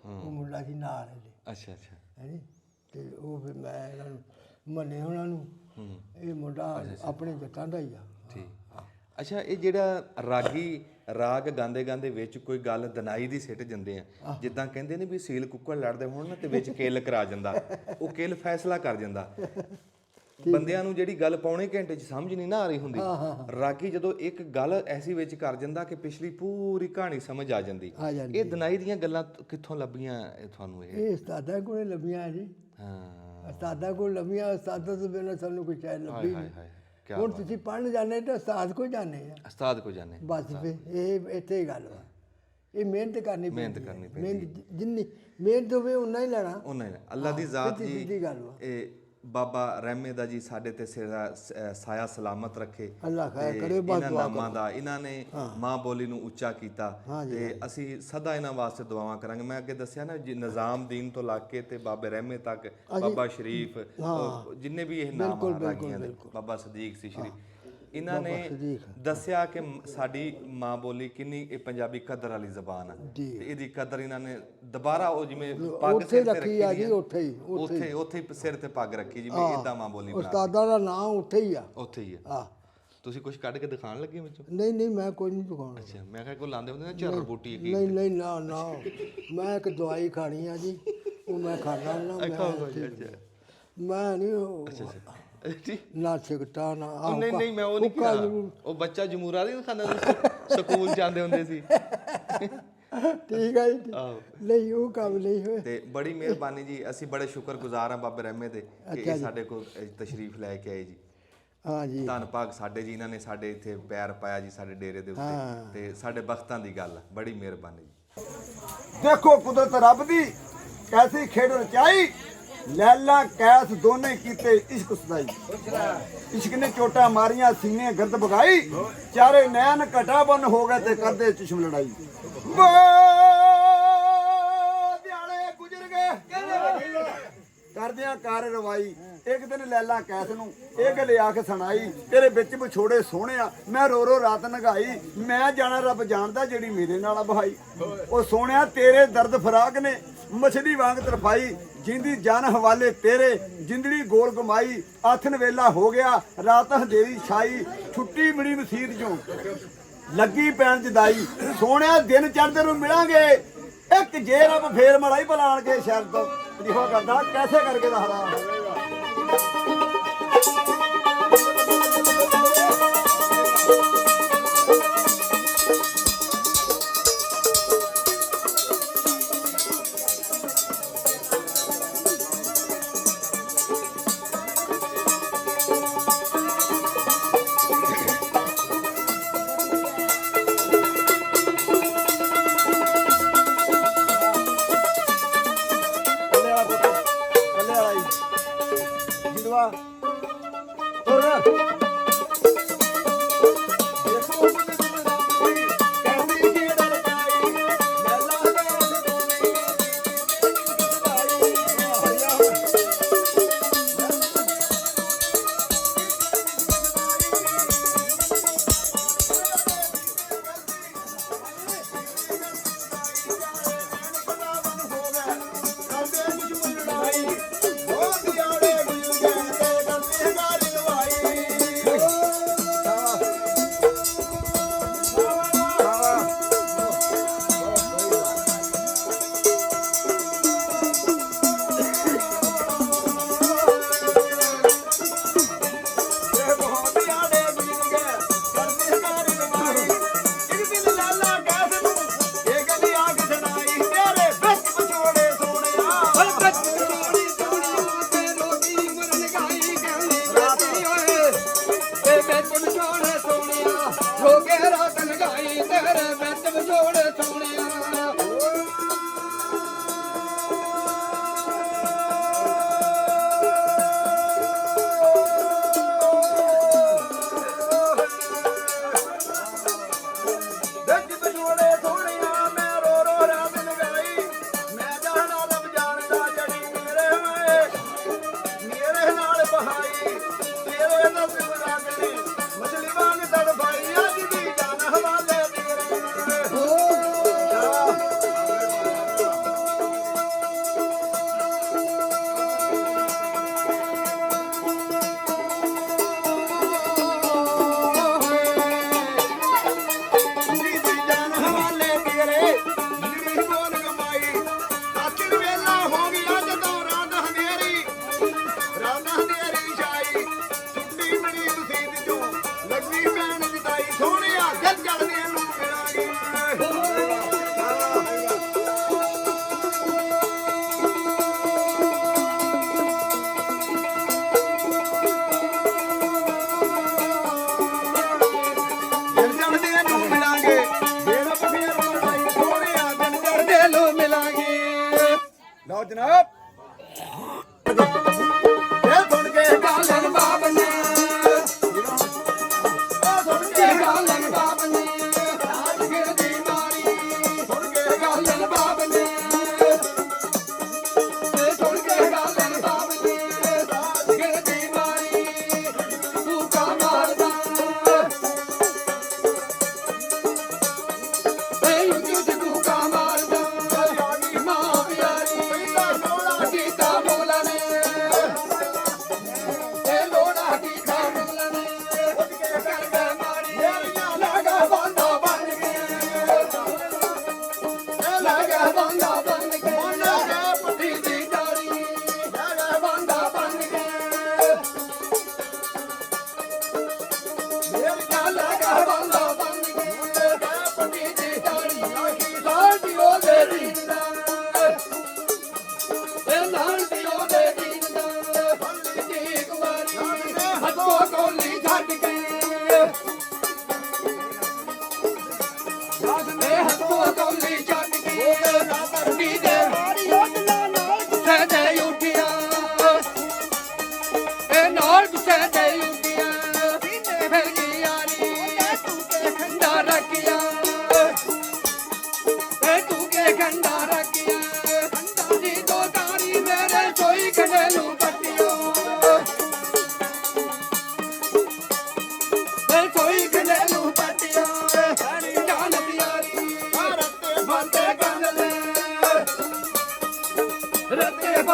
ਉਹ ਮੁੰਡਾ ਸੀ ਨਾਲ ਇਹਦੇ ਅੱਛਾ ਅੱਛਾ ਹੈਂਜੀ। ਤੇ ਉਹ ਫਿਰ ਮੈਂ ਇਹਨਾਂ ਨੂੰ ਮੰਨੇ ਉਹਨਾਂ ਨੂੰ, ਇਹ ਮੁੰਡਾ ਆਪਣੇ ਜੱਟਾਂ ਦਾ ਹੀ ਆ। ਠੀਕ। ਅੱਛਾ ਇਹ ਜਿਹੜਾ ਰਾਗੀ ਰਾਗ ਗਾਉਂਦੇ ਗਾਉਂਦੇ ਵਿੱਚ ਕੋਈ ਗੱਲ ਦਨਾਈ ਦੀ ਸਿੱਟ ਜਾਂਦੇ ਆ, ਜਿੱਦਾਂ ਕਹਿੰਦੇ ਨੇ ਵੀ ਸੀਲ ਕੁੱਕੜ ਲੜਦੇ ਹੋਣ ਨਾ ਤੇ ਵਿੱਚ ਕਿੱਲ ਕਰਾ ਜਾਂਦਾ, ਉਹ ਕਿੱਲ ਫੈਸਲਾ ਕਰ ਜਾਂਦਾ। ਬੰਦਿਆਂ ਨੂੰ ਜਿਹੜੀ ਗੱਲ ਪੌਣੇ ਘੰਟੇ 'ਚ ਸਮਝ ਨਹੀਂ ਨਾ ਆ ਰਹੀ ਹੁੰਦੀ, ਰਾਗੀ ਜਦੋਂ ਇੱਕ ਗੱਲ ਐਸੀ ਵਿੱਚ ਕਰ ਜਾਂਦਾ ਕਿ ਪਿਛਲੀ ਪੂਰੀ ਕਹਾਣੀ ਸਮਝ ਆ ਜਾਂਦੀ। ਇਹ ਦਨਾਈ ਦੀਆਂ ਗੱਲਾਂ ਕਿੱਥੋਂ ਲੱਭੀਆਂ ਤੁਹਾਨੂੰ ਇਹ ਉਸਤਾਦਾਂ ਕੋਲੇ ਲੱਭੀਆਂ ਜੀ। ਹਾਂ ਉਸਤਾਦਾਂ ਕੋਲ ਲੱਭੀਆਂ, ਉਸਤਾਦਾਂ ਤੋਂ ਬਿਨਾਂ ਸਾਨੂੰ ਕੋਈ ਸ਼ਾਇਦ ਲੱਭੀ ਹਾਏ ਨਹੀਂ। ਹਾਏ ਕੀ ਹੁਣ ਤੁਸੀਂ ਪੜ੍ਹਨ ਜਾਂਦੇ ਤਾਂ ਉਸਤਾਦ ਕੋਲ ਜਾਂਦੇ ਆ ਉਸਤਾਦ ਕੋ ਜਾਣੇ। ਬਸ ਫਿਰ ਇਹ ਇੱਥੇ ਹੀ ਗੱਲ ਵਾ। ਇਹ ਮਿਹਨਤ ਕਰਨੀ ਮਿਹਨਤ ਪੈਂਦੀ ਹੈ। ਕਰਨੀ ਪੈਂਦੀ ਮਿਹਨਤ ਜਿੰਨੀ ਮਿਹਨਤ ਹੋਵੇ ਉਨਾ ਹੀ ਲੈਣਾ। ਉਹਨਾਂ ਨੇ ਅੱਲਾ ਦੀ ਜ਼ਾਤ ਸਿੱਧੀ ਜੀ ਸਿੱਧੀ ਗੱਲ ਵਾ। ਇਹ ਬਾਬਾ ਰਹਿਮੇ ਦਾ ਜੀ ਸਾਡੇ ਤੇ ਸਾਇਆ ਸਲਾਮਤ ਰੱਖੇ। ਅੱਲਾ ਖੈਰ ਤੇ ਕਰੇ, ਬਸ ਇਹਨਾਂ ਦੁਆ ਨਾਮਾਂ ਦਾ ਇਹਨਾਂ ਨੇ ਮਾਂ ਬੋਲੀ ਨੂੰ ਉੱਚਾ ਕੀਤਾ ਤੇ ਅਸੀਂ ਸਦਾ ਇਹਨਾਂ ਵਾਸਤੇ ਦੁਆਵਾਂ ਕਰਾਂਗੇ। ਮੈਂ ਅੱਗੇ ਦੱਸਿਆ ਨਾ ਜੀ, ਨਿਜ਼ਾਮਦੀਨ ਤੋਂ ਲੱਗ ਕੇ ਤੇ ਬਾਬੇ ਰਹਿਮੇ ਤੱਕ, ਬਾਬਾ ਸ਼ਰੀਫ, ਜਿੰਨੇ ਵੀ ਇਹ ਨਾਮ ਆ ਰਾਗੀਆਂ ਦੇ, ਬਾਬਾ ਸਦੀਕ ਸੀ ਸ਼ਰੀਫ, ਇਹਨਾਂ ਨੇ ਦੱਸਿਆ ਕਿ ਸਾਡੀ ਮਾਂ ਬੋਲੀ ਕਿੰਨੀ ਇਹ ਪੰਜਾਬੀ ਕਦਰ ਵਾਲੀ ਜ਼ਬਾਨ ਆ ਤੇ ਇਹਦੀ ਕਦਰ ਇਹਨਾਂ ਨੇ ਦੁਬਾਰਾ ਉਹ ਜਿਵੇਂ ਪੱਗ ਸਿਰ ਤੇ ਰੱਖੀ ਆ ਜੀ, ਉੱਥੇ ਹੀ ਸਿਰ ਤੇ ਪੱਗ ਰੱਖੀ ਜਿਵੇਂ ਇਦਾਂ ਮਾਂ ਬੋਲੀ ਬਣਾ ਉਸਤਾਦਾਂ ਦਾ ਨਾਂ ਉੱਥੇ ਹੀ ਆ। ਉੱਥੇ ਹੀ ਆ। ਤੁਸੀਂ ਕੁਝ ਕੱਢ ਕੇ ਦਿਖਾਣ ਲੱਗੇ ਵਿੱਚੋਂ? ਨਹੀਂ ਮੈਂ ਕੋਈ ਨਹੀਂ ਦਿਖਾਉਣਾ। ਅੱਛਾ ਮੈਂ ਕਿਹਾ ਕੋਈ ਲਾਉਂਦੇ ਹੁੰਦੇ ਨਾ ਝਰਰ ਬੂਟੀ ਕੀ? ਨਹੀਂ ਨਾ ਮੈਂ ਇੱਕ ਦਵਾਈ ਖਾਣੀ ਆ ਜੀ, ਉਹ ਮੈਂ ਖਾਣਾ ਨਾ। ਮੈਂ ਨਹੀਂ ਨਾ ਸਿਗਟਾ ਨਾ ਨਹੀਂ ਮੈਂ ਉਹ ਨਹੀਂ ਕਿਹਾ। ਉਹ ਬੱਚਾ ਜਮੂਰਾ ਨਹੀਂ ਖਾਂਦਾ, ਸਕੂਲ ਜਾਂਦੇ ਹੁੰਦੇ ਸੀ। ਠੀਕ ਹੈ ਜੀ। ਨਹੀਂ ਉਹ ਕੰਮ ਨਹੀਂ ਹੋਇਆ। ਤੇ ਬੜੀ ਮਿਹਰਬਾਨੀ ਜੀ, ਅਸੀਂ ਬੜੇ ਸ਼ੁਕਰਗੁਜ਼ਾਰ ਹਾਂ ਬਾਬੇ ਰਹਿਮੇ ਦੇ ਕਿ ਇਹ ਸਾਡੇ ਕੋਲ ਤਸ਼ਰੀਫ ਲੈ ਕੇ ਆਏ ਜੀ। ਹਾਂ ਜੀ ਧੰਨ ਭਾਗ ਸਾਡੇ ਜੀ, ਇਹਨਾਂ ਨੇ ਸਾਡੇ ਇੱਥੇ ਪੈਰ ਪਾਇਆ ਜੀ, ਸਾਡੇ ਡੇਰੇ ਦੇ ਉੱਤੇ, ਤੇ ਸਾਡੇ ਬਖਤਾਂ ਦੀ ਗੱਲ ਆ। ਬੜੀ ਮਿਹਰਬਾਨੀ ਜੀ। ਦੇਖੋ ਕੁਦਰਤ ਰੱਬ ਦੀ ਕੈਸੀ ਖੇਡ ਰਚਾਈ, ਲੈਲਾ ਕੈਸ ਦੋਨੇ ਕੀਤੇ ਇਸ਼ਕ ਸਦਾਈ। ਇਸ਼ਕ ਨੇ ਚੋਟਾਂ ਮਾਰੀਆਂ, ਸੀਨੇ ਗਰਦ ਬਗਾਈ, ਚਾਰੇ ਨੈਣ ਘਟਾ ਬੰਨ ਹੋ ਗਏ ਤੇ ਕਰਦੇ ਚਸ਼ਮ ਲੜਾਈ। ਦਿਹਾੜੇ ਗੁਜ਼ਰ ਗਏ ਕਰਦਿਆਂ ਕਾਰ ਰਵਾਈ, ਇੱਕ ਦਿਨ ਲੈਲਾ ਕੈਸ ਨੂੰ ਇਹ ਗੱਲ ਆਖ ਸੁਣਾਈ, ਤੇਰੇ ਵਿੱਚ ਵਿਛੋੜੇ ਸੋਹਣਿਆ ਮੈਂ ਰੋ ਰੋ ਰਾਤ ਨਗਾਈ, ਮੈਂ ਜਾਣਾ ਰੱਬ ਜਾਣਦਾ ਜਿਹੜੀ ਮੇਰੇ ਨਾਲ ਬਹਾਈ। ਉਹ ਸੋਹਣਿਆ ਤੇਰੇ ਦਰਦ ਫਰਾਕ ਨੇ ਮਛਲੀ ਵਾਂਗ ਤਰਫਾਈ, ਜਿੰਦੀ ਜਾਨ ਹਵਾਲੇ ਤੇਰੇ ਜਿੰਦੜੀ ਗੋਲ ਗਮਾਈ। ਆਥਨ ਵੇਲਾ ਹੋ ਗਿਆ ਰਾਤ ਹਨੇਰੀ ਛਾਈ, ਛੁੱਟੀ ਮਿਲੀ ਮਸੀਤ ਚੋਂ ਲੱਗੀ ਪੈਣ ਜਦਾਈ। ਸੋਹਣਿਆ ਦਿਨ ਚੜ੍ਹਦੇ ਨੂੰ ਮਿਲਾਂਗੇ, ਇੱਕ ਜੇ ਰੱਬ ਫੇਰ ਮੜਾਈ ਬਲਾਣ ਕੇ ਸ਼ਹਿਰ ਤੋਂ ਦਿਖੋ ਕਰਦਾ ਕੈਸੇ ਕਰਕੇ ਦੱਸਦਾ।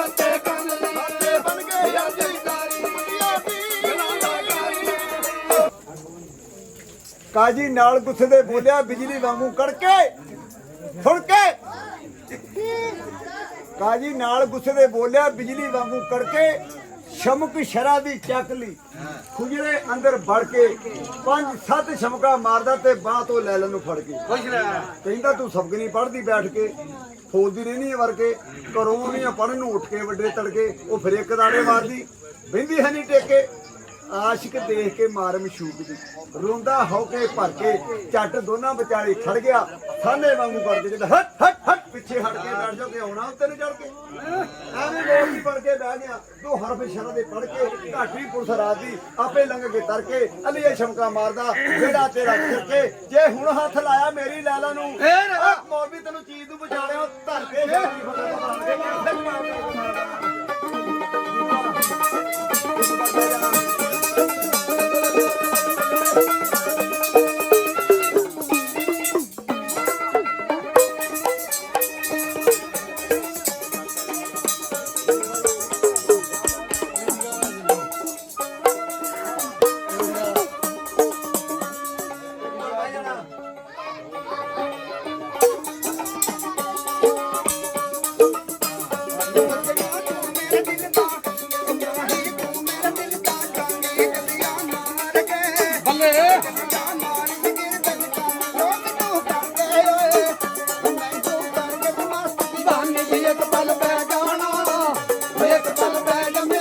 ਬਾਤੇ ਬਣ ਕੇ ਜਾਂਦੀ ਕਾਜੀ ਨਾਲ ਗੁੱਸੇ ਦੇ ਬੋਲਿਆ ਬਿਜਲੀ ਵਾਂਗੂ ਕੜਕੇ ਸੁਣ ਕੇ ਕਾਜੀ ਨਾਲ ਗੁੱਸੇ ਦੇ ਬੋਲਿਆ ਬਿਜਲੀ ਵਾਂਗੂ ਕੜਕੇ ਸ਼ਮਕ ਸ਼ਰਾ ਦੀ ਚੱਕ ਲਈ ਖੁਜਰੇ ਅੰਦਰ ਵੜ ਕੇ 5-7 ਸ਼ਮਕਾ ਮਾਰਦਾ ਤੇ ਬਾਹ ਤੋਂ ਲੈ ਲੈਣ ਨੂੰ ਫੜ ਕੇ ਕਹਿੰਦਾ ਤੂੰ ਸਬਕ ਨਹੀਂ ਪੜ੍ਹਦੀ ਬੈਠ ਕੇ ਫੋਲਦੀ ਰਹਿਣੀ ਵਰ ਕੇ ਘਰੋਂ ਨਹੀਂ ਪੜ੍ਹਨ ਨੂੰ ਉੱਠ ਕੇ ਵੱਡੇ ਤੜਕੇ ਉਹ ਫਿਰ ਇੱਕ ਦਾੜੇ ਮਾਰਦੀ ਬਹਿੰਦੀ ਹੈ ਨਹੀਂ ਟੇਕੇ ਆਸ਼ਿਕ ਦੇਖ ਕੇ ਮਾਰ ਮਸ਼ੂਕ ਦੀ ਰੋਂਦਾ ਹੋ ਕੇ ਭਰ ਕੇ ਝੱਟ ਦੋਨਾਂ ਵਿਚਾਲੇ ਖੜ ਗਿਆ ਸਾਨੇ ਵਾਂਗੂ ਕਰਕੇ ਜਦੋਂ ਹਟ ਹਟ ਹਟ ਪਿੱਛੇ ਹਟ ਕੇ ਬੈਠ ਜਾ ਕੇ ਆਉਣਾ ਉੱਤੇ ਨੂੰ ਚੜ ਕੇ ਐਵੇਂ ਲੋਕ ਹੀ ਪੜ ਕੇ ਬਹਿ ਗਿਆ ਤੂੰ ਹਰਫ ਸ਼ਰਾ ਦੇ ਪੜ ਕੇ ਘਾਟੀ ਪੁਲਿਸ ਰਾਤ ਦੀ ਆਪੇ ਲੰਘ ਕੇ ਤਰ ਕੇ ਅਲੀਏ ਸ਼ਮਕਾ ਮਾਰਦਾ ਜਿਹੜਾ ਤੇਰਾ ਕਰਕੇ ਜੇ ਹੁਣ ਹੱਥ ਲਾਇਆ ਮੇਰੀ ਲੈਲਾ ਨੂੰ ਮੌਲਵੀ ਤੈਨੂੰ ਚੀਜ਼ ਨੂੰ ਬਚਾ ਲਿਆ ਧਰ ਕੇ ਇੱਕ ਪਲ ਬੈ ਜਾਣਾ ਇੱਕ ਪਲ ਬੈ ਜਾ